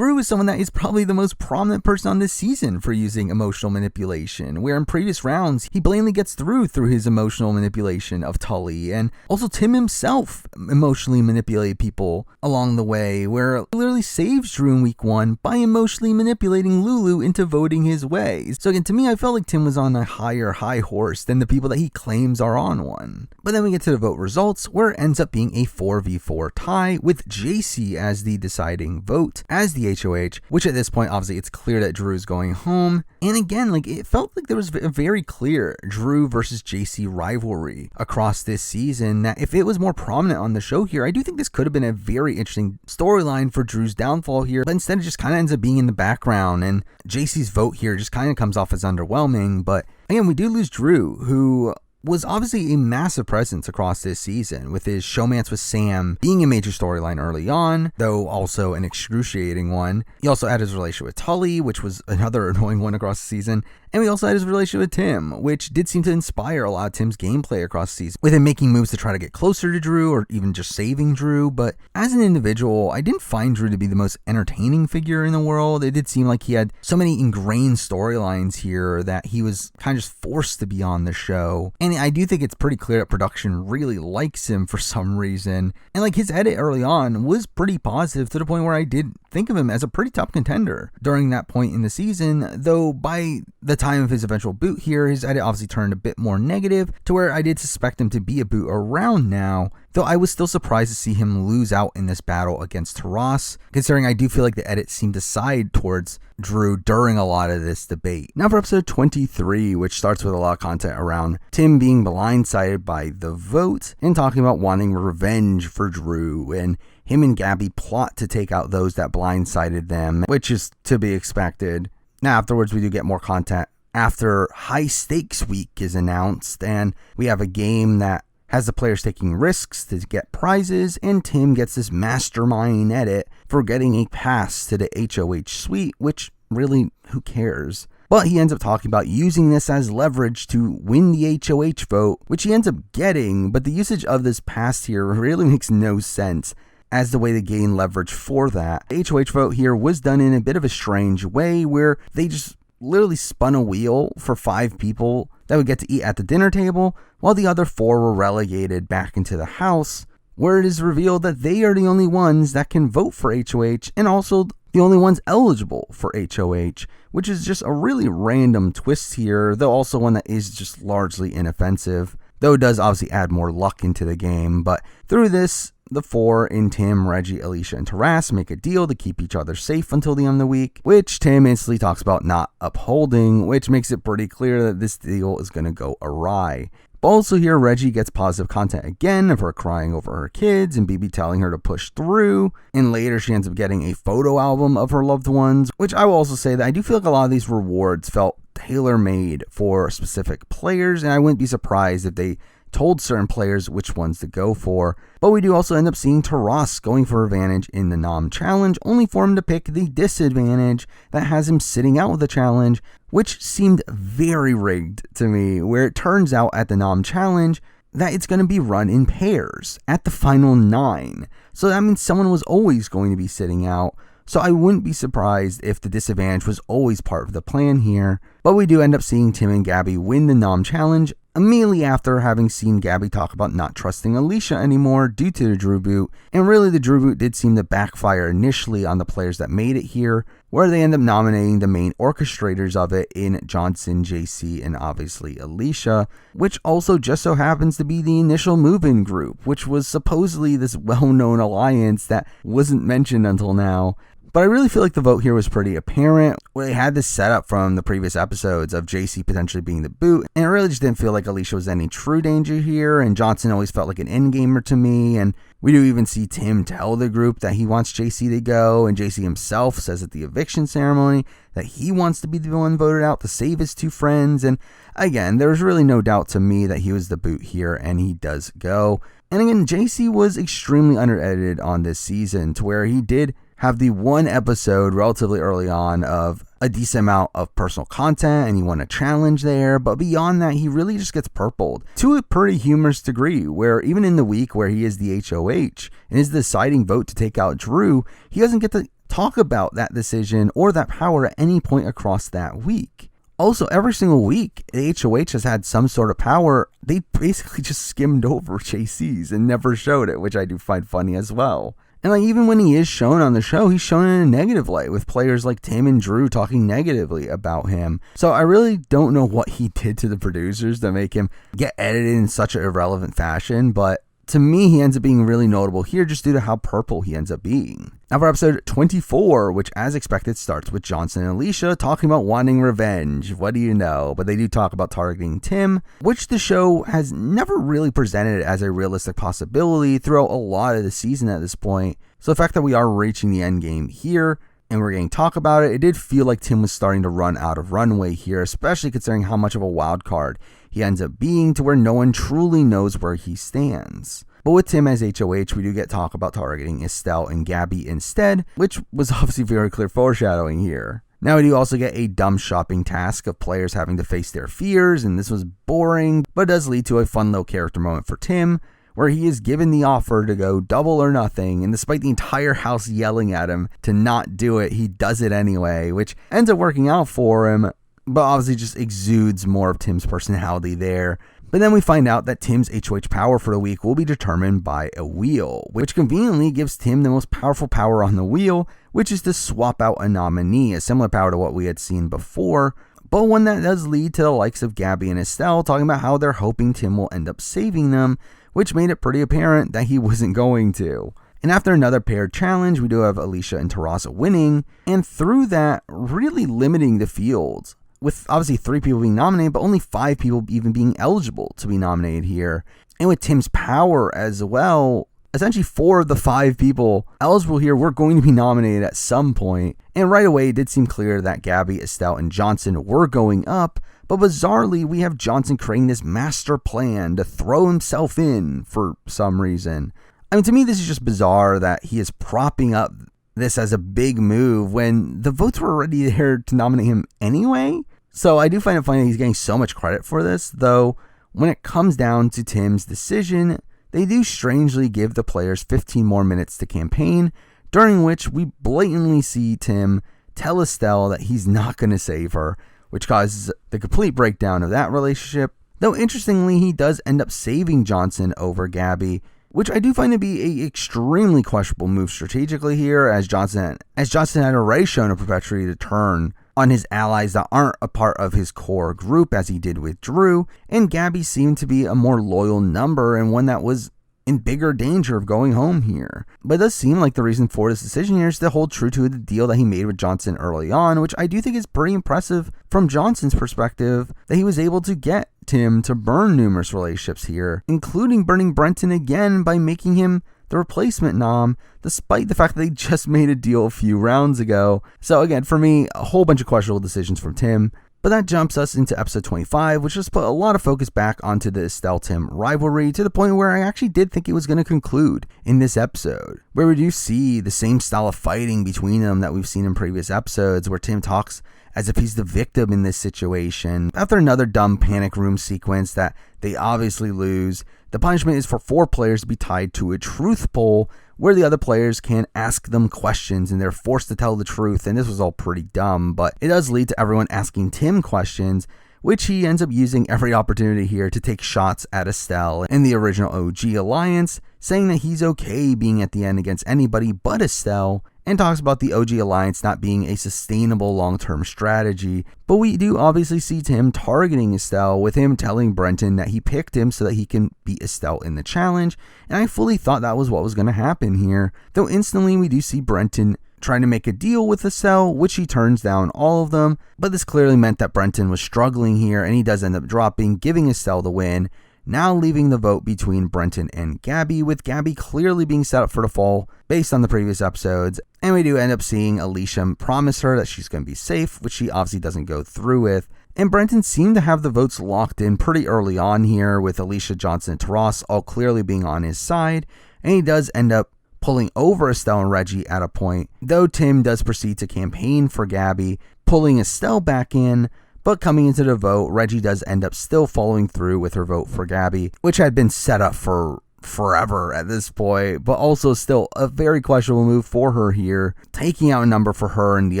is someone that is probably the most prominent person on this season for using emotional manipulation, where in previous rounds, he blatantly gets through his emotional manipulation of Tully, and also Tim himself emotionally manipulated people along the way, where he literally saves Drew in week 1 by emotionally manipulating Lulu into voting his way. So again, to me, I felt like Tim was on a higher high horse than the people that he claims are on one. But then we get to the vote results, where it ends up being a 4v4 tie, with JC as the deciding vote, as the HOH, which at this point, obviously, it's clear that Drew is going home. And again, like, it felt like there was a very clear Drew versus JC rivalry across this season, that if it was more prominent on the show here, I do think this could have been a very interesting storyline for Drew's downfall here, but instead it just kind of ends up being in the background, and JC's vote here just kind of comes off as underwhelming. But again, we do lose Drew, who was obviously a massive presence across this season, with his showmance with Sam being a major storyline early on, though also an excruciating one. He also had his relationship with Tully, which was another annoying one across the season. And we also had his relationship with Tim, which did seem to inspire a lot of Tim's gameplay across the season, with him making moves to try to get closer to Drew, or even just saving Drew. But as an individual, I didn't find Drew to be the most entertaining figure in the world. It did seem like he had so many ingrained storylines here that he was kind of just forced to be on the show. And I do think it's pretty clear that production really likes him for some reason. And like, his edit early on was pretty positive, to the point where I did think of him as a pretty top contender during that point in the season, though by the time of his eventual boot here, his edit obviously turned a bit more negative, to where I did suspect him to be a boot around now, though I was still surprised to see him lose out in this battle against Taras, considering I do feel like the edit seemed to side towards Drew during a lot of this debate. Now for episode 23, which starts with a lot of content around Tim being blindsided by the vote and talking about wanting revenge for Drew, and him and Gabby plot to take out those that blindsided them, which is to be expected. Now afterwards, we do get more content after High Stakes Week is announced, and we have a game that has the players taking risks to get prizes, and Tim gets this mastermind edit for getting a pass to the HOH suite, which really, who cares? But he ends up talking about using this as leverage to win the HOH vote, which he ends up getting, but the usage of this pass here really makes no sense. as the way to gain leverage for that. The HOH vote here was done in a bit of a strange way where they just literally spun a wheel for 5 people that would get to eat at the dinner table, while the other 4 were relegated back into the house, where it is revealed that they are the only ones that can vote for HOH and also the only ones eligible for HOH, which is just a really random twist here, though also one that is just largely inoffensive, though it does obviously add more luck into the game. But through this, the 4 in Tim, Reggie, Alicia, and Taras make a deal to keep each other safe until the end of the week, which Tim instantly talks about not upholding, which makes it pretty clear that this deal is going to go awry. But also here, Reggie gets positive content again of her crying over her kids and BB telling her to push through, and later she ends up getting a photo album of her loved ones, which I will also say that I do feel like a lot of these rewards felt tailor-made for specific players, and I wouldn't be surprised if they told certain players which ones to go for. But we do also end up seeing Taras going for advantage in the Nom challenge, only for him to pick the disadvantage that has him sitting out of the challenge, which seemed very rigged to me, where it turns out at the Nom challenge that it's going to be run in pairs at the final 9. So that means someone was always going to be sitting out. So I wouldn't be surprised if the disadvantage was always part of the plan here. But we do end up seeing Tim and Gabby win the Nom challenge immediately after having seen Gabby talk about not trusting Alicia anymore due to the Drew boot. And really the Drew boot did seem to backfire initially on the players that made it here, where they end up nominating the main orchestrators of it in Johnson, JC, and obviously Alicia, which also just so happens to be the initial move-in group, which was supposedly this well-known alliance that wasn't mentioned until now. But I really feel like the vote here was pretty apparent, where they had this setup from the previous episodes of JC potentially being the boot, and it really just didn't feel like Alicia was any true danger here, and Johnson always felt like an endgamer to me, and we do even see Tim tell the group that he wants JC to go, and JC himself says at the eviction ceremony that he wants to be the one voted out to save his 2 friends, and again, there's really no doubt to me that he was the boot here, and he does go. And again, JC was extremely under-edited on this season, to where he did have the one episode relatively early on of a decent amount of personal content, and he won a challenge there, but beyond that, he really just gets purpled to a pretty humorous degree, where even in the week where he is the HOH and is the deciding vote to take out Drew, he doesn't get to talk about that decision or that power at any point across that week. Also, every single week, the HOH has had some sort of power. They basically just skimmed over JC's and never showed it, which I do find funny as well. And like even when he is shown on the show, he's shown in a negative light with players like Tim and Drew talking negatively about him. So I really don't know what he did to the producers to make him get edited in such an irrelevant fashion, but to me, he ends up being really notable here just due to how purple he ends up being. Now for episode 24, which as expected starts with Johnson and Alicia talking about wanting revenge. What do you know? But they do talk about targeting Tim, which the show has never really presented as a realistic possibility throughout a lot of the season at this point. So the fact that we are reaching the end game here and we're getting talk about it, it did feel like Tim was starting to run out of runway here, especially considering how much of a wild card he ends up being, to where no one truly knows where he stands. But with Tim as HOH, we do get talk about targeting Estelle and Gabby instead, which was obviously very clear foreshadowing here. Now we do also get a dumb shopping task of players having to face their fears, and this was boring, but it does lead to a fun little character moment for Tim, where he is given the offer to go double or nothing, and despite the entire house yelling at him to not do it, he does it anyway, which ends up working out for him, but obviously just exudes more of Tim's personality there. But then we find out that Tim's HOH power for the week will be determined by a wheel, which conveniently gives Tim the most powerful power on the wheel, which is to swap out a nominee, a similar power to what we had seen before, but one that does lead to the likes of Gabby and Estelle talking about how they're hoping Tim will end up saving them, which made it pretty apparent that he wasn't going to. And after another paired challenge, we do have Alicia and Taras winning, and through that, really limiting the field, with obviously 3 people being nominated, but only 5 people even being eligible to be nominated here. And with Tim's power as well, essentially 4 of the 5 people eligible here were going to be nominated at some point. And right away, it did seem clear that Gabby, Estelle, and Johnson were going up, but bizarrely, we have Johnson creating this master plan to throw himself in for some reason. I mean, to me, this is just bizarre that he is propping up this as a big move when the votes were already there to nominate him anyway. So I do find it funny that he's getting so much credit for this, though when it comes down to Tim's decision they do strangely give the players 15 more minutes to campaign, during which we blatantly see Tim tell Estelle that he's not going to save her, which causes the complete breakdown of that relationship. Though interestingly, he does end up saving Johnson over Gabby, which I do find to be an extremely questionable move strategically here, as Johnson had already shown a propensity to turn on his allies that aren't a part of his core group, as he did with Drew, and Gabby seemed to be a more loyal number and one that was in bigger danger of going home here. But it does seem like the reason for this decision here is to hold true to the deal that he made with Johnson early on, which I do think is pretty impressive from Johnson's perspective, that he was able to get Tim to burn numerous relationships here, including burning Brenton again by making him the replacement nom, despite the fact that they just made a deal a few rounds ago. So again, for me, a whole bunch of questionable decisions from Tim. But that jumps us into episode 25, which just put a lot of focus back onto the Estelle-Tim rivalry, to the point where I actually did think it was going to conclude in this episode, where we do see the same style of fighting between them that we've seen in previous episodes, where Tim talks as if he's the victim in this situation. After another dumb panic room sequence that they obviously lose, the punishment is for 4 players to be tied to a truth poll, where the other players can ask them questions and they're forced to tell the truth. And this was all pretty dumb, but it does lead to everyone asking Tim questions, which he ends up using every opportunity here to take shots at Estelle and the original OG Alliance, saying that he's okay being at the end against anybody but Estelle, and talks about the OG Alliance not being a sustainable long-term strategy. But we do obviously see Tim targeting Estelle, with him telling Brenton that he picked him so that he can beat Estelle in the challenge, and I fully thought that was what was going to happen here. Though instantly we do see Brenton trying to make a deal with Estelle, which he turns down all of them, but this clearly meant that Brenton was struggling here, and he does end up dropping, giving Estelle the win, now leaving the vote between Brenton and Gabby, with Gabby clearly being set up for the fall based on the previous episodes. And we do end up seeing Alicia promise her that she's going to be safe, which she obviously doesn't go through with. And Brenton seemed to have the votes locked in pretty early on here, with Alicia, Johnson, and Taras all clearly being on his side, and he does end up pulling over Estelle and Reggie at a point, though Tim does proceed to campaign for Gabby, pulling Estelle back in. But coming into the vote, Reggie does end up still following through with her vote for Gabby, which had been set up for forever at this point, but also still a very questionable move for her here, taking out a number for her and the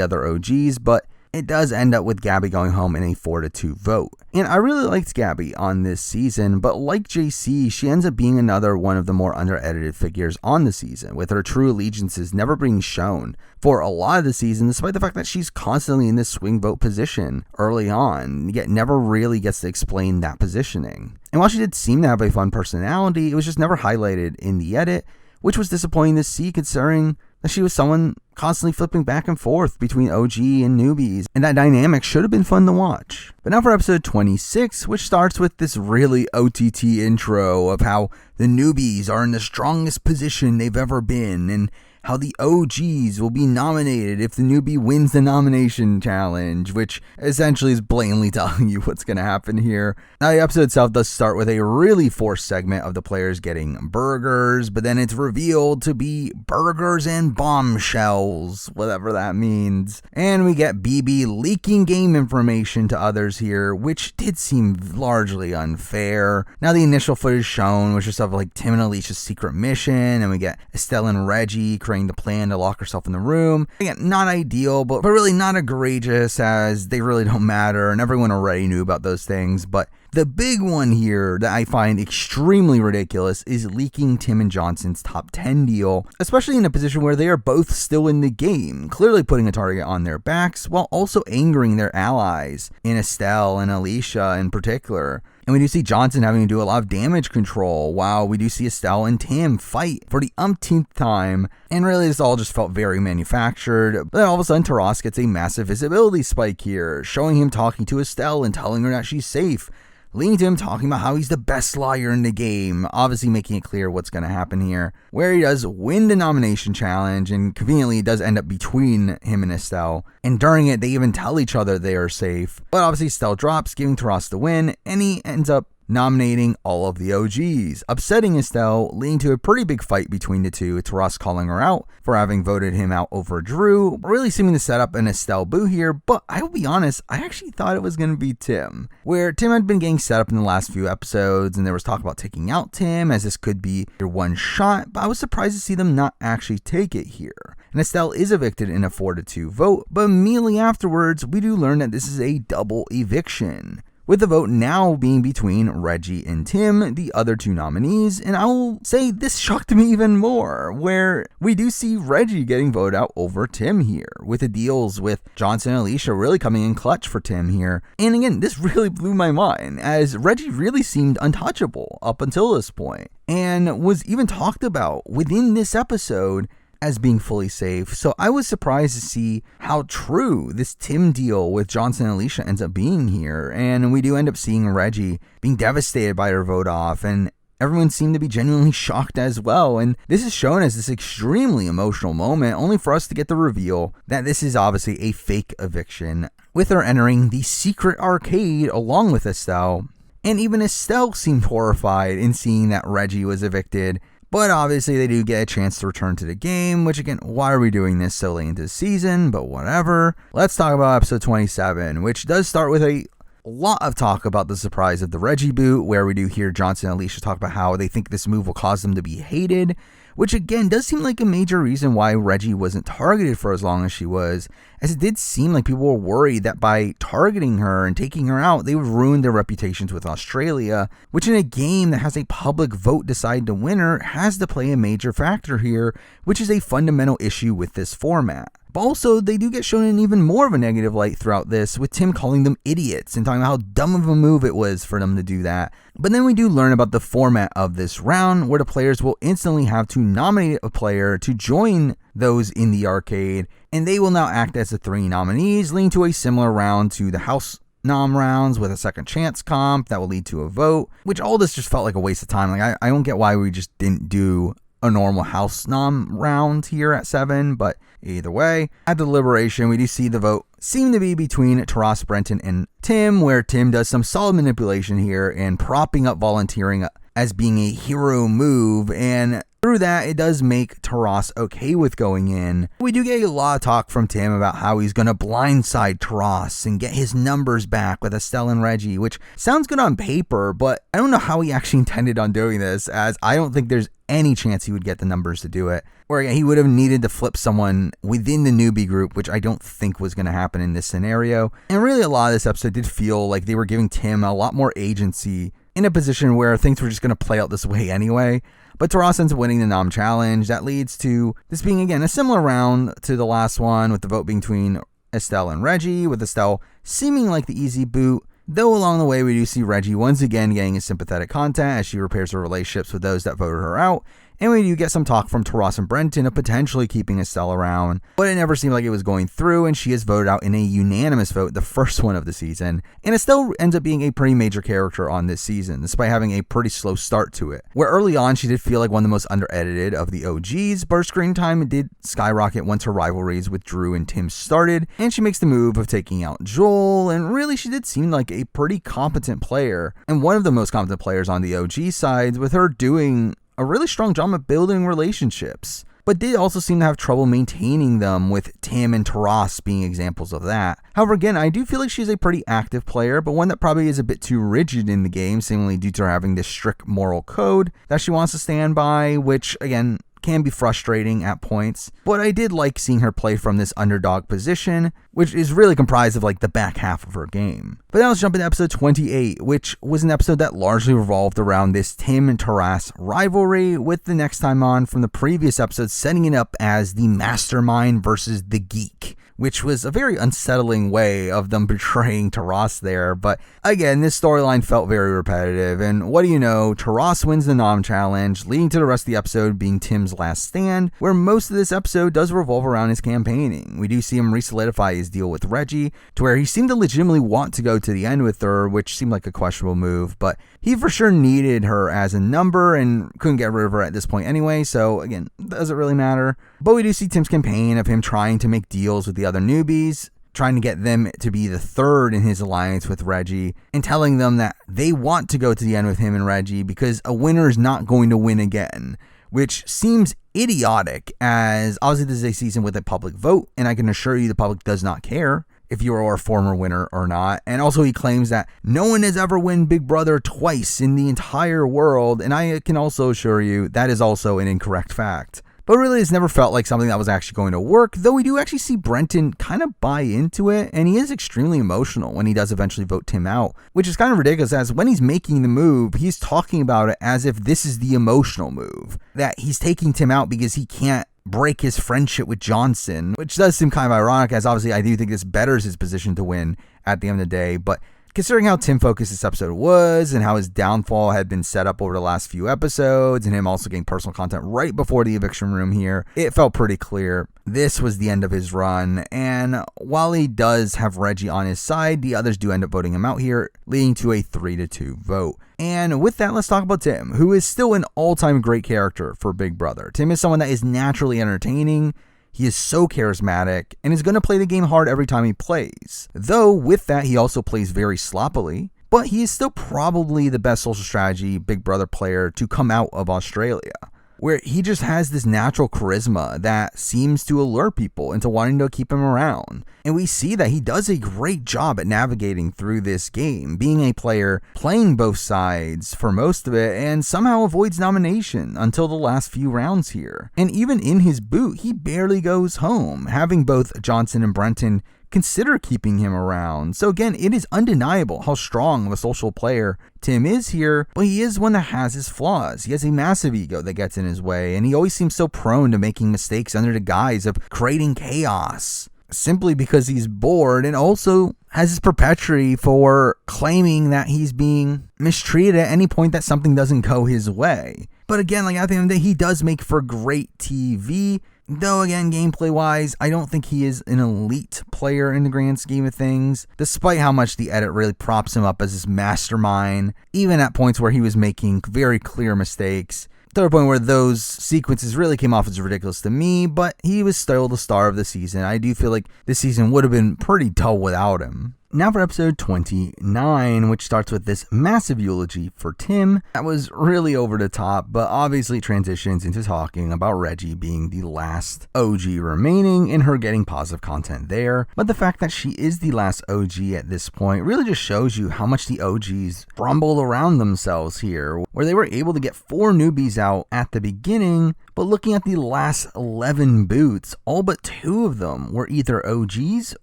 other OGs, but it does end up with Gabby going home in a 4-2 vote. And I really liked Gabby on this season, but like JC, she ends up being another one of the more under-edited figures on the season, with her true allegiances never being shown for a lot of the season, despite the fact that she's constantly in this swing vote position early on, yet never really gets to explain that positioning. And while she did seem to have a fun personality, it was just never highlighted in the edit, which was disappointing to see, considering that she was someone constantly flipping back and forth between OG and newbies, and that dynamic should have been fun to watch. But now for episode 26, which starts with this really OTT intro of how the newbies are in the strongest position they've ever been, and how the OGs will be nominated if the newbie wins the nomination challenge, which essentially is blatantly telling you what's going to happen here. Now, the episode itself does start with a really forced segment of the players getting burgers, but then it's revealed to be burgers and bombshells, whatever that means. And we get BB leaking game information to others here, which did seem largely unfair. Now, the initial footage shown was just of like Tim and Alicia's secret mission, and we get Estelle and Reggie creating the plan to lock herself in the room. Again, not ideal, but really not egregious, as they really don't matter, and everyone already knew about those things. But the big one here that I find extremely ridiculous is leaking Tim and Johnson's top 10 deal, especially in a position where they are both still in the game, clearly putting a target on their backs while also angering their allies in Estelle and Alicia in particular. And we do see Johnson having to do a lot of damage control, while we do see Estelle and Tim fight for the umpteenth time. And really, this all just felt very manufactured. But then all of a sudden, Taras gets a massive visibility spike here, showing him talking to Estelle and telling her that she's safe, leading to him talking about how he's the best liar in the game, obviously making it clear what's going to happen here, where he does win the nomination challenge, and conveniently it does end up between him and Estelle, and during it they even tell each other they are safe. But obviously Estelle drops, giving Taras the win, and he ends up nominating all of the OGs, upsetting Estelle, leading to a pretty big fight between the two, Taras calling her out for having voted him out over Drew, really seeming to set up an Estelle boo here, but I will be honest, I actually thought it was going to be Tim, where Tim had been getting set up in the last few episodes, and there was talk about taking out Tim, as this could be your one shot, but I was surprised to see them not actually take it here. And Estelle is evicted in a 4-2 vote, but immediately afterwards, we do learn that this is a double eviction, with the vote now being between Reggie and Tim, the other two nominees, and I will say this shocked me even more, where we do see Reggie getting voted out over Tim here, with the deals with Johnson and Alicia really coming in clutch for Tim here. And again, this really blew my mind, as Reggie really seemed untouchable up until this point, and was even talked about within this episode as being fully safe. So I was surprised to see how true this Tim deal with Johnson and Alicia ends up being here. And we do end up seeing Reggie being devastated by her vote off, and everyone seemed to be genuinely shocked as well. And this is shown as this extremely emotional moment, only for us to get the reveal that this is obviously a fake eviction, with her entering the secret arcade along with Estelle. And even Estelle seemed horrified in seeing that Reggie was evicted. But obviously they do get a chance to return to the game, which again, why are we doing this so late into the season? But whatever. Let's talk about episode 27, which does start with a lot of talk about the surprise of the Reggie boot, where we do hear Johnson and Alicia talk about how they think this move will cause them to be hated, which again does seem like a major reason why Reggie wasn't targeted for as long as she was, as it did seem like people were worried that by targeting her and taking her out, they would ruin their reputations with Australia, which in a game that has a public vote decide the winner has to play a major factor here, which is a fundamental issue with this format. But also, they do get shown in even more of a negative light throughout this, with Tim calling them idiots and talking about how dumb of a move it was for them to do that. But then we do learn about the format of this round, where the players will instantly have to nominate a player to join those in the arcade, and they will now act as the three nominees, leading to a similar round to the house nom rounds with a second chance comp that will lead to a vote, which all this just felt like a waste of time. Like I don't get why we just didn't do a normal house nom round here at 7, but either way, at the deliberation, we do see the vote seem to be between Taras, Brenton, and Tim, where Tim does some solid manipulation here and propping up volunteering as being a hero move, and through that, it does make Taras okay with going in. We do get a lot of talk from Tim about how he's going to blindside Taras and get his numbers back with Estelle and Reggie, which sounds good on paper, but I don't know how he actually intended on doing this, as I don't think there's any chance he would get the numbers to do it. Or he would have needed to flip someone within the newbie group, which I don't think was going to happen in this scenario. And really, a lot of this episode did feel like they were giving Tim a lot more agency in a position where things were just going to play out this way anyway. But Taras ends up winning the nom challenge. That leads to this being, again, a similar round to the last one, with the vote between Estelle and Reggie, with Estelle seeming like the easy boot. Though along the way, we do see Reggie once again getting his sympathetic content as she repairs her relationships with those that voted her out. And we do get some talk from Taras and Brenton of potentially keeping Estelle around, but it never seemed like it was going through, and she is voted out in a unanimous vote, the first one of the season. And Estelle ends up being a pretty major character on this season, despite having a pretty slow start to it, where early on she did feel like one of the most under-edited of the OGs, but her screen time did skyrocket once her rivalries with Drew and Tim started, and she makes the move of taking out Jules, and really she did seem like a pretty competent player, and one of the most competent players on the OG side, with her doing a really strong job at building relationships, but did also seem to have trouble maintaining them, with Tim and Taras being examples of that. However, again, I do feel like she's a pretty active player, but one that probably is a bit too rigid in the game, seemingly due to her having this strict moral code that she wants to stand by, which, again, can be frustrating at points, but I did like seeing her play from this underdog position, which is really comprised of like the back half of her game. But now let's jump into episode 28, which was an episode that largely revolved around this Tim and Taras rivalry, with the next time on from the previous episode setting it up as the mastermind versus the geek, which was a very unsettling way of them betraying Taras there. But again, this storyline felt very repetitive, and what do you know, Taras wins the nom challenge, leading to the rest of the episode being Tim's last stand, where most of this episode does revolve around his campaigning. We do see him re-solidify his deal with Reggie, to where he seemed to legitimately want to go to the end with her, which seemed like a questionable move, but he for sure needed her as a number and couldn't get rid of her at this point anyway, so again, doesn't really matter. But we do see Tim's campaign of him trying to make deals with the other newbies, trying to get them to be the third in his alliance with Reggie, and telling them that they want to go to the end with him and Reggie because a winner is not going to win again, which seems idiotic, as obviously this is a season with a public vote, and I can assure you the public does not care if you are a former winner or not. And also he claims that no one has ever won Big Brother twice in the entire world, and I can also assure you that is also an incorrect fact. But really, it's never felt like something that was actually going to work, though we do actually see Brenton kind of buy into it, and he is extremely emotional when he does eventually vote Tim out, which is kind of ridiculous, as when he's making the move, he's talking about it as if this is the emotional move, that he's taking Tim out because he can't break his friendship with Johnson, which does seem kind of ironic, as obviously I do think this betters his position to win at the end of the day. But considering how Tim focused this episode was, and how his downfall had been set up over the last few episodes, and him also getting personal content right before the eviction room here, it felt pretty clear this was the end of his run. And while he does have Reggie on his side, the others do end up voting him out here, leading to a 3-2 vote. And with that, let's talk about Tim, who is still an all-time great character for Big Brother. Tim is someone that is naturally entertaining. He is so charismatic and is going to play the game hard every time he plays. Though with that, he also plays very sloppily, but he is still probably the best social strategy Big Brother player to come out of Australia, where he just has this natural charisma that seems to allure people into wanting to keep him around. And we see that he does a great job at navigating through this game, being a player playing both sides for most of it, and somehow avoids nomination until the last few rounds here. And even in his boot, he barely goes home, having both Johnson and Brenton consider keeping him around. So again, it is undeniable how strong of a social player Tim is here, but he is one that has his flaws. He has a massive ego that gets in his way, and he always seems so prone to making mistakes under the guise of creating chaos, simply because he's bored, and also has his perpetuity for claiming that he's being mistreated at any point that something doesn't go his way. But again, like at the end of the day, he does make for great TV. Though again, gameplay-wise, I don't think he is an elite player in the grand scheme of things, despite how much the edit really props him up as this mastermind, even at points where he was making very clear mistakes. To the point where those sequences really came off as ridiculous to me, but he was still the star of the season. I do feel like this season would have been pretty dull without him. Now for episode 29, which starts with this massive eulogy for Tim. That was really over the top, but obviously transitions into talking about Reggie being the last OG remaining and her getting positive content there. But the fact that she is the last OG at this point really just shows you how much the OGs rumbled around themselves here, where they were able to get 4 newbies out at the beginning, but looking at the last 11 boots, all but 2 of them were either OGs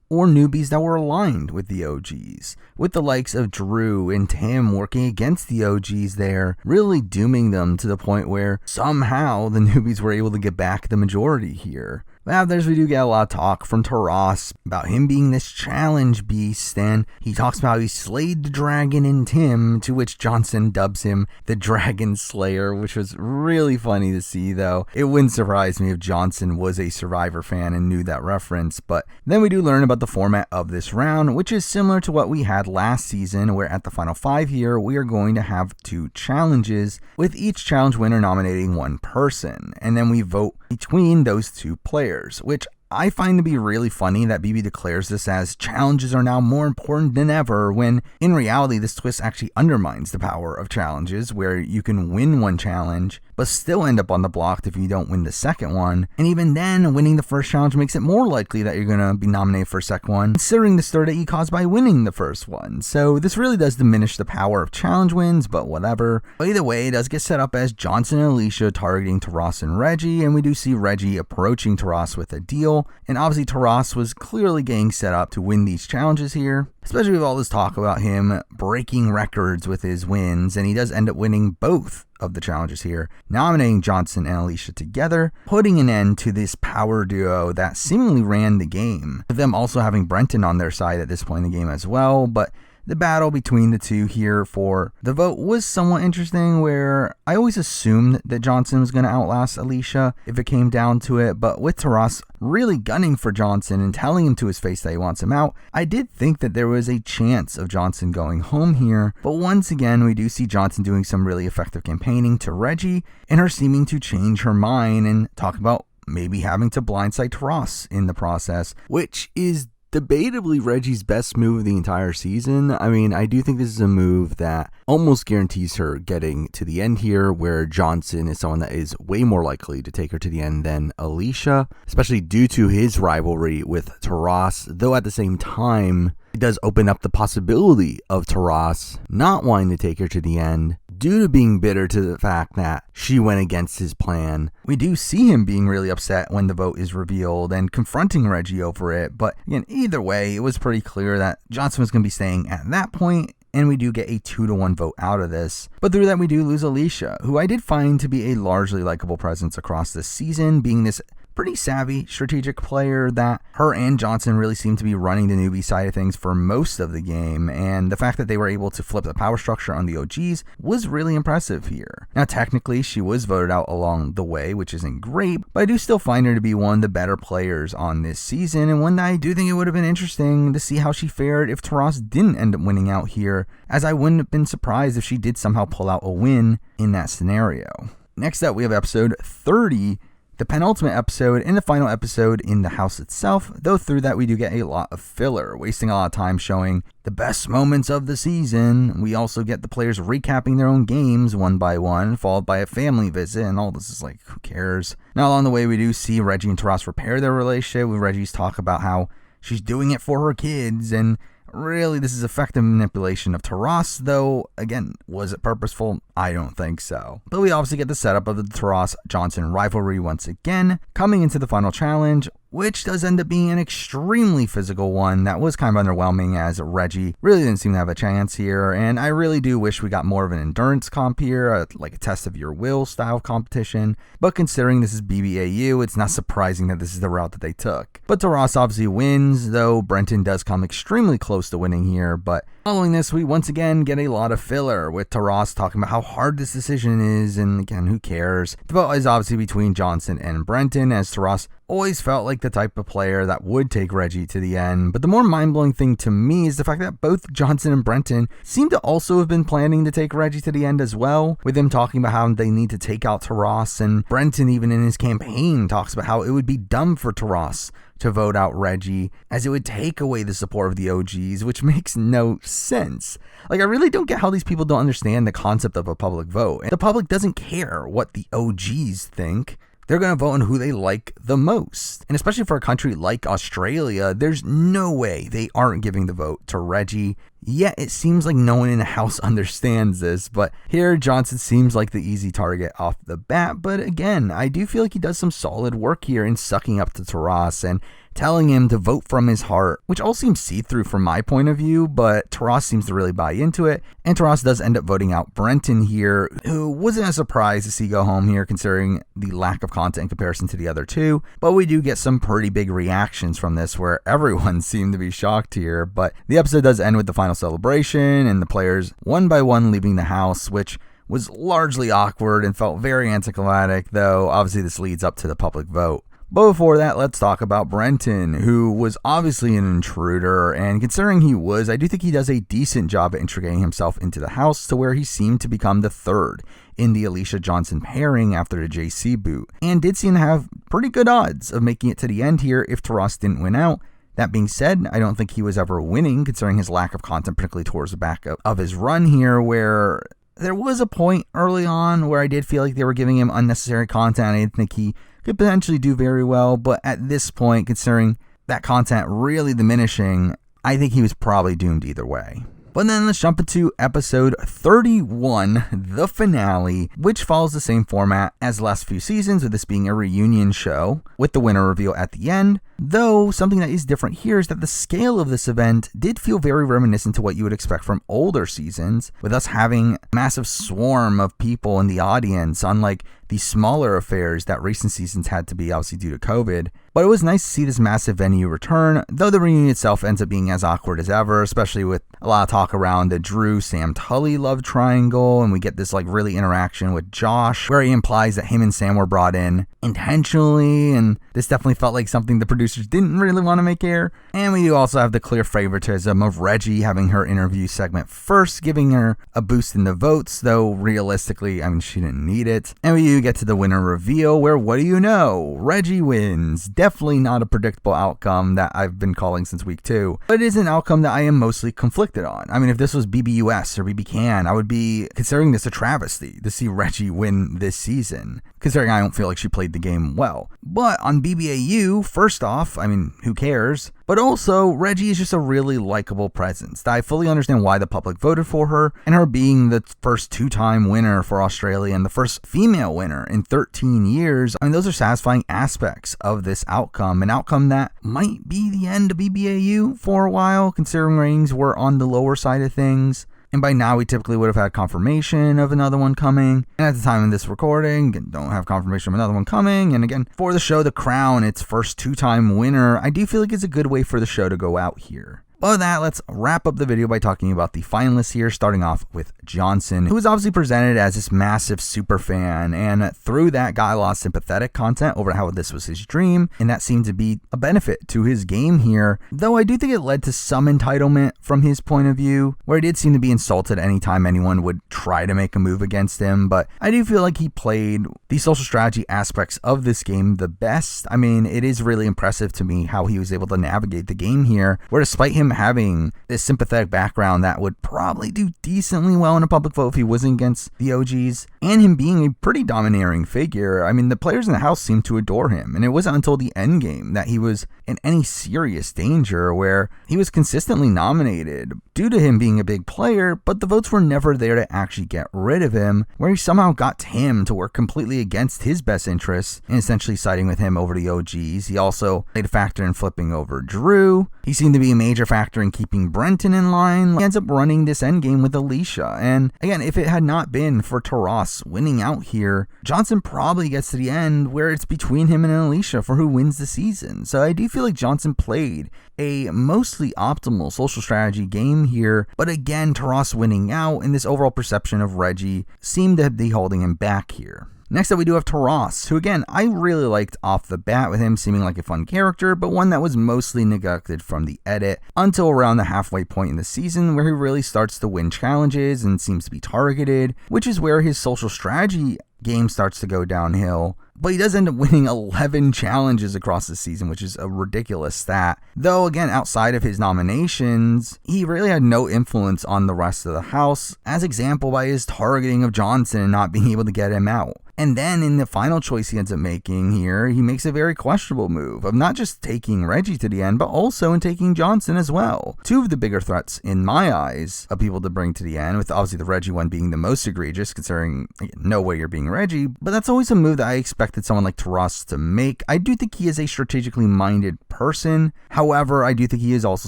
or newbies that were aligned with the OGs, with the likes of Drew and Tim working against the OGs there, really dooming them to the point where somehow the newbies were able to get back the majority here. But after this, we do get a lot of talk from Taras about him being this challenge beast, and he talks about how he slayed the dragon in Tim, to which Johnson dubs him the Dragon Slayer, which was really funny to see, though. It wouldn't surprise me if Johnson was a Survivor fan and knew that reference. But then we do learn about the format of this round, which is similar to what we had last season, where at the final 5 here, we are going to have 2 challenges, with each challenge winner nominating 1 person, and then we vote between those 2 players, which I find to be really funny that BB declares this as challenges are now more important than ever, when in reality this twist actually undermines the power of challenges, where you can win 1 challenge but still end up on the block if you don't win the second one. And even then, winning the first challenge makes it more likely that you're going to be nominated for a second one, considering the stir that you caused by winning the first one. So this really does diminish the power of challenge wins, but whatever. But either way, it does get set up as Johnson and Alicia targeting Taras and Reggie, and we do see Reggie approaching Taras with a deal. And obviously Taras was clearly getting set up to win these challenges here, especially with all this talk about him breaking records with his wins, and he does end up winning both of the challenges here, nominating Johnson and Alicia together, putting an end to this power duo that seemingly ran the game, with them also having Brenton on their side at this point in the game as well. But the battle between the 2 here for the vote was somewhat interesting, where I always assumed that Johnson was going to outlast Alicia if it came down to it, but with Taras really gunning for Johnson and telling him to his face that he wants him out, I did think that there was a chance of Johnson going home here. But once again, we do see Johnson doing some really effective campaigning to Reggie, and her seeming to change her mind and talk about maybe having to blindside Taras in the process, which is debatably Reggie's best move of the entire season. I mean, I do think this is a move that almost guarantees her getting to the end here, where Johnson is someone that is way more likely to take her to the end than Alicia, especially due to his rivalry with Taras, though at the same time, it does open up the possibility of Taras not wanting to take her to the end due to being bitter to the fact that she went against his plan. We do see him being really upset when the vote is revealed and confronting Reggie over it, but again, either way, it was pretty clear that Johnson was going to be staying at that point, and we do get a 2-1 vote out of this. But through that, we do lose Alicia, who I did find to be a largely likable presence across this season, being this pretty savvy, strategic player that her and Johnson really seem to be running the newbie side of things for most of the game, and the fact that they were able to flip the power structure on the OGs was really impressive here. Now, technically, she was voted out along the way, which isn't great, but I do still find her to be one of the better players on this season, and one that I do think it would have been interesting to see how she fared if Taras didn't end up winning out here, as I wouldn't have been surprised if she did somehow pull out a win in that scenario. Next up, we have episode 30, the penultimate episode and the final episode in the house itself, though through that we do get a lot of filler, wasting a lot of time showing the best moments of the season. We also get the players recapping their own games one by one, followed by a family visit, and all this is like, who cares? Now along the way we do see Reggie and Taras repair their relationship, with Reggie's talk about how she's doing it for her kids, and really, this is effective manipulation of Taras, though, again, was it purposeful? I don't think so. But we obviously get the setup of the Taras-Johnson rivalry once again, coming into the final challenge, which does end up being an extremely physical one that was kind of underwhelming, as Reggie really didn't seem to have a chance here, and I really do wish we got more of an endurance comp here, like a test of your will style competition, but considering this is BBAU, it's not surprising that this is the route that they took. But Taras obviously wins, though Brenton does come extremely close to winning here, but following this, we once again get a lot of filler, with Taras talking about how hard this decision is, and again, who cares? The vote is obviously between Johnson and Brenton, as Taras always felt like the type of player that would take Reggie to the end, but the more mind-blowing thing to me is the fact that both Johnson and Brenton seem to also have been planning to take Reggie to the end as well, with them talking about how they need to take out Taras, and Brenton even in his campaign talks about how it would be dumb for Taras to vote out Reggie, as it would take away the support of the OGs, which makes no sense. Like, I really don't get how these people don't understand the concept of a public vote. And the public doesn't care what the OGs think. They're going to vote on who they like the most. And especially for a country like Australia, there's no way they aren't giving the vote to Reggie. Yet it seems like no one in the house understands this, but here Johnson seems like the easy target off the bat. But again, I do feel like he does some solid work here in sucking up to Taras and telling him to vote from his heart, which all seems see-through from my point of view, but Taras seems to really buy into it, and Taras does end up voting out Brenton here, who wasn't a surprise to see go home here considering the lack of content in comparison to the other two, but we do get some pretty big reactions from this where everyone seemed to be shocked here. But the episode does end with the final celebration and the players one by one leaving the house, which was largely awkward and felt very anticlimactic, though obviously this leads up to the public vote. But before that, let's talk about Brenton, who was obviously an intruder, and considering he was, I do think he does a decent job at integrating himself into the house to where he seemed to become the third in the Alicia-Johnson pairing after the JC boot, and did seem to have pretty good odds of making it to the end here if Taras didn't win out. That being said, I don't think he was ever winning, considering his lack of content, particularly towards the back of his run here, where there was a point early on where I did feel like they were giving him unnecessary content. I didn't think he could potentially do very well, but at this point, considering that content really diminishing, I think he was probably doomed either way. But then let's jump into episode 31, the finale, which follows the same format as the last few seasons, with this being a reunion show with the winner reveal at the end. Though something that is different here is that the scale of this event did feel very reminiscent to what you would expect from older seasons, with us having a massive swarm of people in the audience, unlike the smaller affairs that recent seasons had to be, obviously due to COVID. But it was nice to see this massive venue return, though the reunion itself ends up being as awkward as ever, especially with a lot of talk around the Drew, Sam, Tully love triangle, and we get this like really interaction with Josh, where he implies that him and Sam were brought in intentionally, and this definitely felt like something the producers didn't really want to make air. And we do also have the clear favoritism of Reggie having her interview segment first, giving her a boost in the votes, though realistically, I mean, she didn't need it. And we do get to the winner reveal where, what do you know? Reggie wins. Definitely not a predictable outcome that I've been calling since week 2, but it is an outcome that I am mostly conflicted on. I mean, if this was BBUS or BBCAN, I would be considering this a travesty to see Reggie win this season, considering I don't feel like she played the game well. But on BBAU, first off, I mean, who cares? But also, Reggie is just a really likable presence. I fully understand why the public voted for her, and her being the first 2-time winner for Australia and the first female winner in 13 years. I mean, those are satisfying aspects of this outcome, an outcome that might be the end of BBAU for a while, considering ratings were on the lower side of things. And by now, we typically would have had confirmation of another one coming. And at the time of this recording, don't have confirmation of another one coming. And again, for the show, The Crown, its first 2-time winner, I do feel like it's a good way for the show to go out here. But with that, let's wrap up the video by talking about the finalists here, starting off with Johnson, who was obviously presented as this massive super fan, and through that got a lot of sympathetic content over how this was his dream, and that seemed to be a benefit to his game here, though I do think it led to some entitlement from his point of view, where he did seem to be insulted anytime anyone would try to make a move against him, but I do feel like he played the social strategy aspects of this game the best. I mean, it is really impressive to me how he was able to navigate the game here, where despite him having this sympathetic background that would probably do decently well in a public vote if he wasn't against the OGs, and him being a pretty domineering figure, I mean, the players in the house seemed to adore him, and it wasn't until the end game that he was in any serious danger, where he was consistently nominated due to him being a big player, but the votes were never there to actually get rid of him, where he somehow got him to work completely against his best interests and essentially siding with him over the OGs. He also played a factor in flipping over Drew. He seemed to be a major factor in keeping Brenton in line. He ends up running this endgame with Alicia, and again, if it had not been for Taras winning out here, Johnson probably gets to the end where it's between him and Alicia for who wins the season. So I do feel like Johnson played a mostly optimal social strategy game here, but again, Taras winning out and this overall perception of Reggie seemed to be holding him back here. Next up, we do have Taras, who again, I really liked off the bat with him seeming like a fun character, but one that was mostly neglected from the edit until around the halfway point in the season, where he really starts to win challenges and seems to be targeted, which is where his social strategy game starts to go downhill. But he does end up winning 11 challenges across the season, which is a ridiculous stat. Though, again, outside of his nominations, he really had no influence on the rest of the house, as example by his targeting of Johnson and not being able to get him out. And then in the final choice he ends up making here, he makes a very questionable move of not just taking Reggie to the end, but also in taking Johnson as well. Two of the bigger threats in my eyes of people to bring to the end, with obviously the Reggie one being the most egregious, considering no way you're being Reggie, but that's always a move that I expected someone like Taras to make. I do think he is a strategically minded person. However, I do think he is also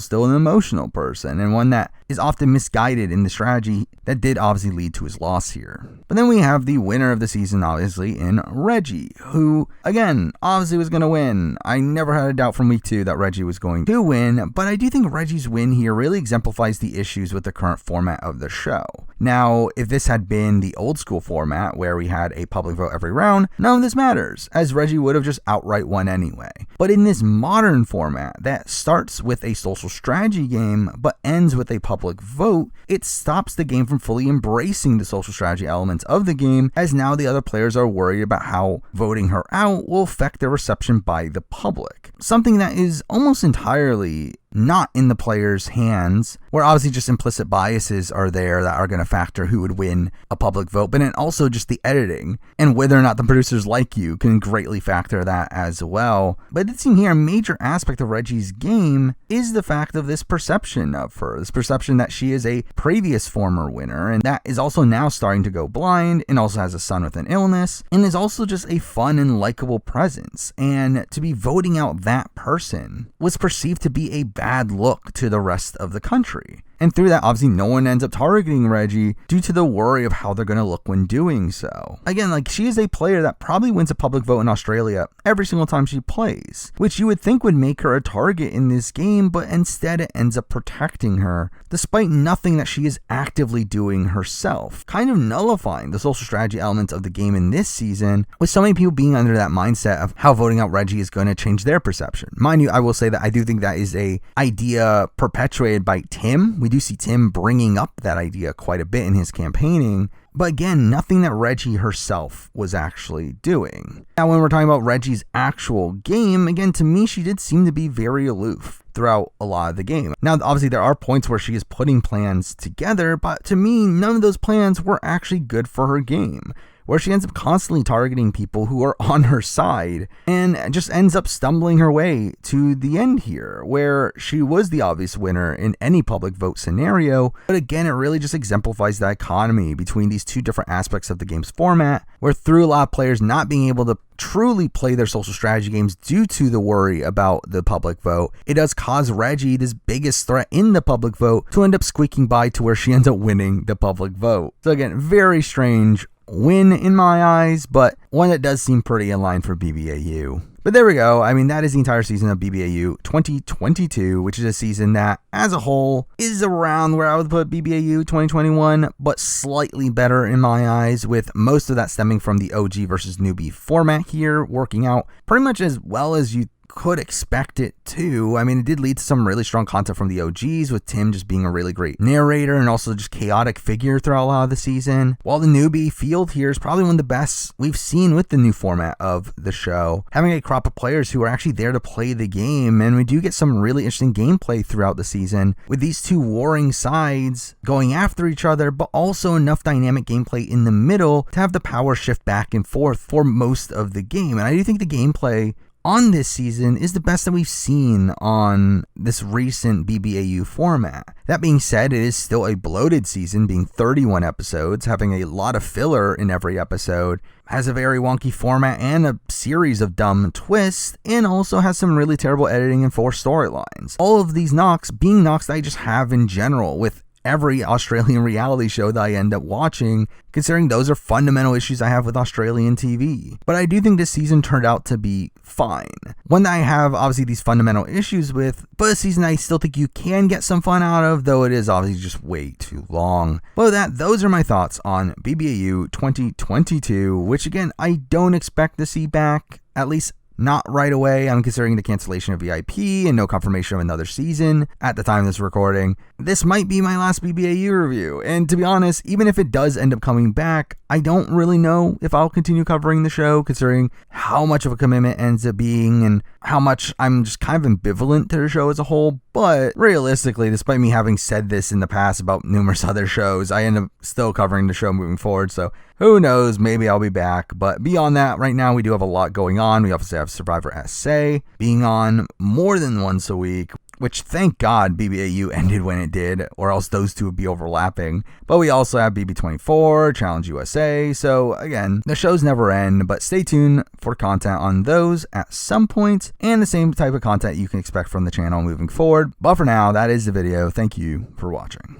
still an emotional person, and one that is often misguided in the strategy that did obviously lead to his loss here. But then we have the winner of the season, obviously, in Reggie, who, again, obviously was going to win. I never had a doubt from week 2 that Reggie was going to win, but I do think Reggie's win here really exemplifies the issues with the current format of the show. Now, if this had been the old school format, where we had a public vote every round, none of this matters, as Reggie would have just outright won anyway. But in this modern format that starts with a social strategy game, but ends with a public vote, it stops the game from fully embracing the social strategy elements of the game, as now the other players are worried about how voting her out will affect their reception by the public. Something that is almost entirely not in the player's hands, where obviously just implicit biases are there that are going to factor who would win a public vote, but then also just the editing and whether or not the producers like you can greatly factor that as well. But it seems here a major aspect of Reggie's game is the fact of this perception of her, this perception that she is a previous former winner, and that is also now starting to go blind, and also has a son with an illness, and is also just a fun and likable presence. And to be voting out that person was perceived to be a bad look to the rest of the country. And through that, obviously, no one ends up targeting Reggie due to the worry of how they're going to look when doing so. Again, like, she is a player that probably wins a public vote in Australia every single time she plays, which you would think would make her a target in this game, but instead it ends up protecting her, despite nothing that she is actively doing herself, kind of nullifying the social strategy elements of the game in this season, with so many people being under that mindset of how voting out Reggie is going to change their perception. Mind you, I will say that I do think that is a idea perpetuated by Tim. We do see Tim bringing up that idea quite a bit in his campaigning, But again, nothing that Reggie herself was actually doing. Now, when we're talking about Reggie's actual game, again, to me, she did seem to be very aloof throughout a lot of the game. Now, obviously, there are points where she is putting plans together, but to me, none of those plans were actually good for her game, where she ends up constantly targeting people who are on her side and just ends up stumbling her way to the end here, where she was the obvious winner in any public vote scenario. But again, it really just exemplifies the dichotomy between these two different aspects of the game's format, where through a lot of players not being able to truly play their social strategy games due to the worry about the public vote, it does cause Reggie, this biggest threat in the public vote, to end up squeaking by to where she ends up winning the public vote. So again, very strange win in my eyes, but one that does seem pretty in line for BBAU. But there we go. I mean, that is the entire season of BBAU 2022, which is a season that, as a whole, is around where I would put BBAU 2021, but slightly better in my eyes, with most of that stemming from the OG versus newbie format here, working out pretty much as well as you could expect it to. I mean, it did lead to some really strong content from the OGs, with Tim just being a really great narrator and also just chaotic figure throughout a lot of the season, while the newbie field here is probably one of the best we've seen with the new format of the show, having a crop of players who are actually there to play the game. And we do get some really interesting gameplay throughout the season, with these two warring sides going after each other, but also enough dynamic gameplay in the middle to have the power shift back and forth for most of the game. And I do think the gameplay on this season is the best that we've seen on this recent BBAU format. That being said, it is still a bloated season, being 31 episodes, having a lot of filler in every episode, has a very wonky format and a series of dumb twists, and also has some really terrible editing and forced storylines. All of these knocks being knocks that I just have in general with every Australian reality show that I end up watching, considering those are fundamental issues I have with Australian TV. But I do think this season turned out to be fine. One that I have obviously these fundamental issues with, but a season I still think you can get some fun out of, though it is obviously just way too long. But with that, those are my thoughts on BBAU 2022, which again, I don't expect to see back, at least not right away. I'm considering the cancellation of VIP and no confirmation of another season at the time of this recording. This might be my last BBAU review, and to be honest, even if it does end up coming back, I don't really know if I'll continue covering the show, considering how much of a commitment it ends up being and how much I'm just kind of ambivalent to the show as a whole. But realistically, despite me having said this in the past about numerous other shows, I end up still covering the show moving forward, so who knows, maybe I'll be back. But beyond that, right now we do have a lot going on. We obviously have Survivor SA being on more than once a week, which thank God BBAU ended when it did, or else those two would be overlapping. But we also have BB24, Challenge USA, so again, the shows never end, but stay tuned for content on those at some point, and the same type of content you can expect from the channel moving forward. But for now, that is the video. Thank you for watching.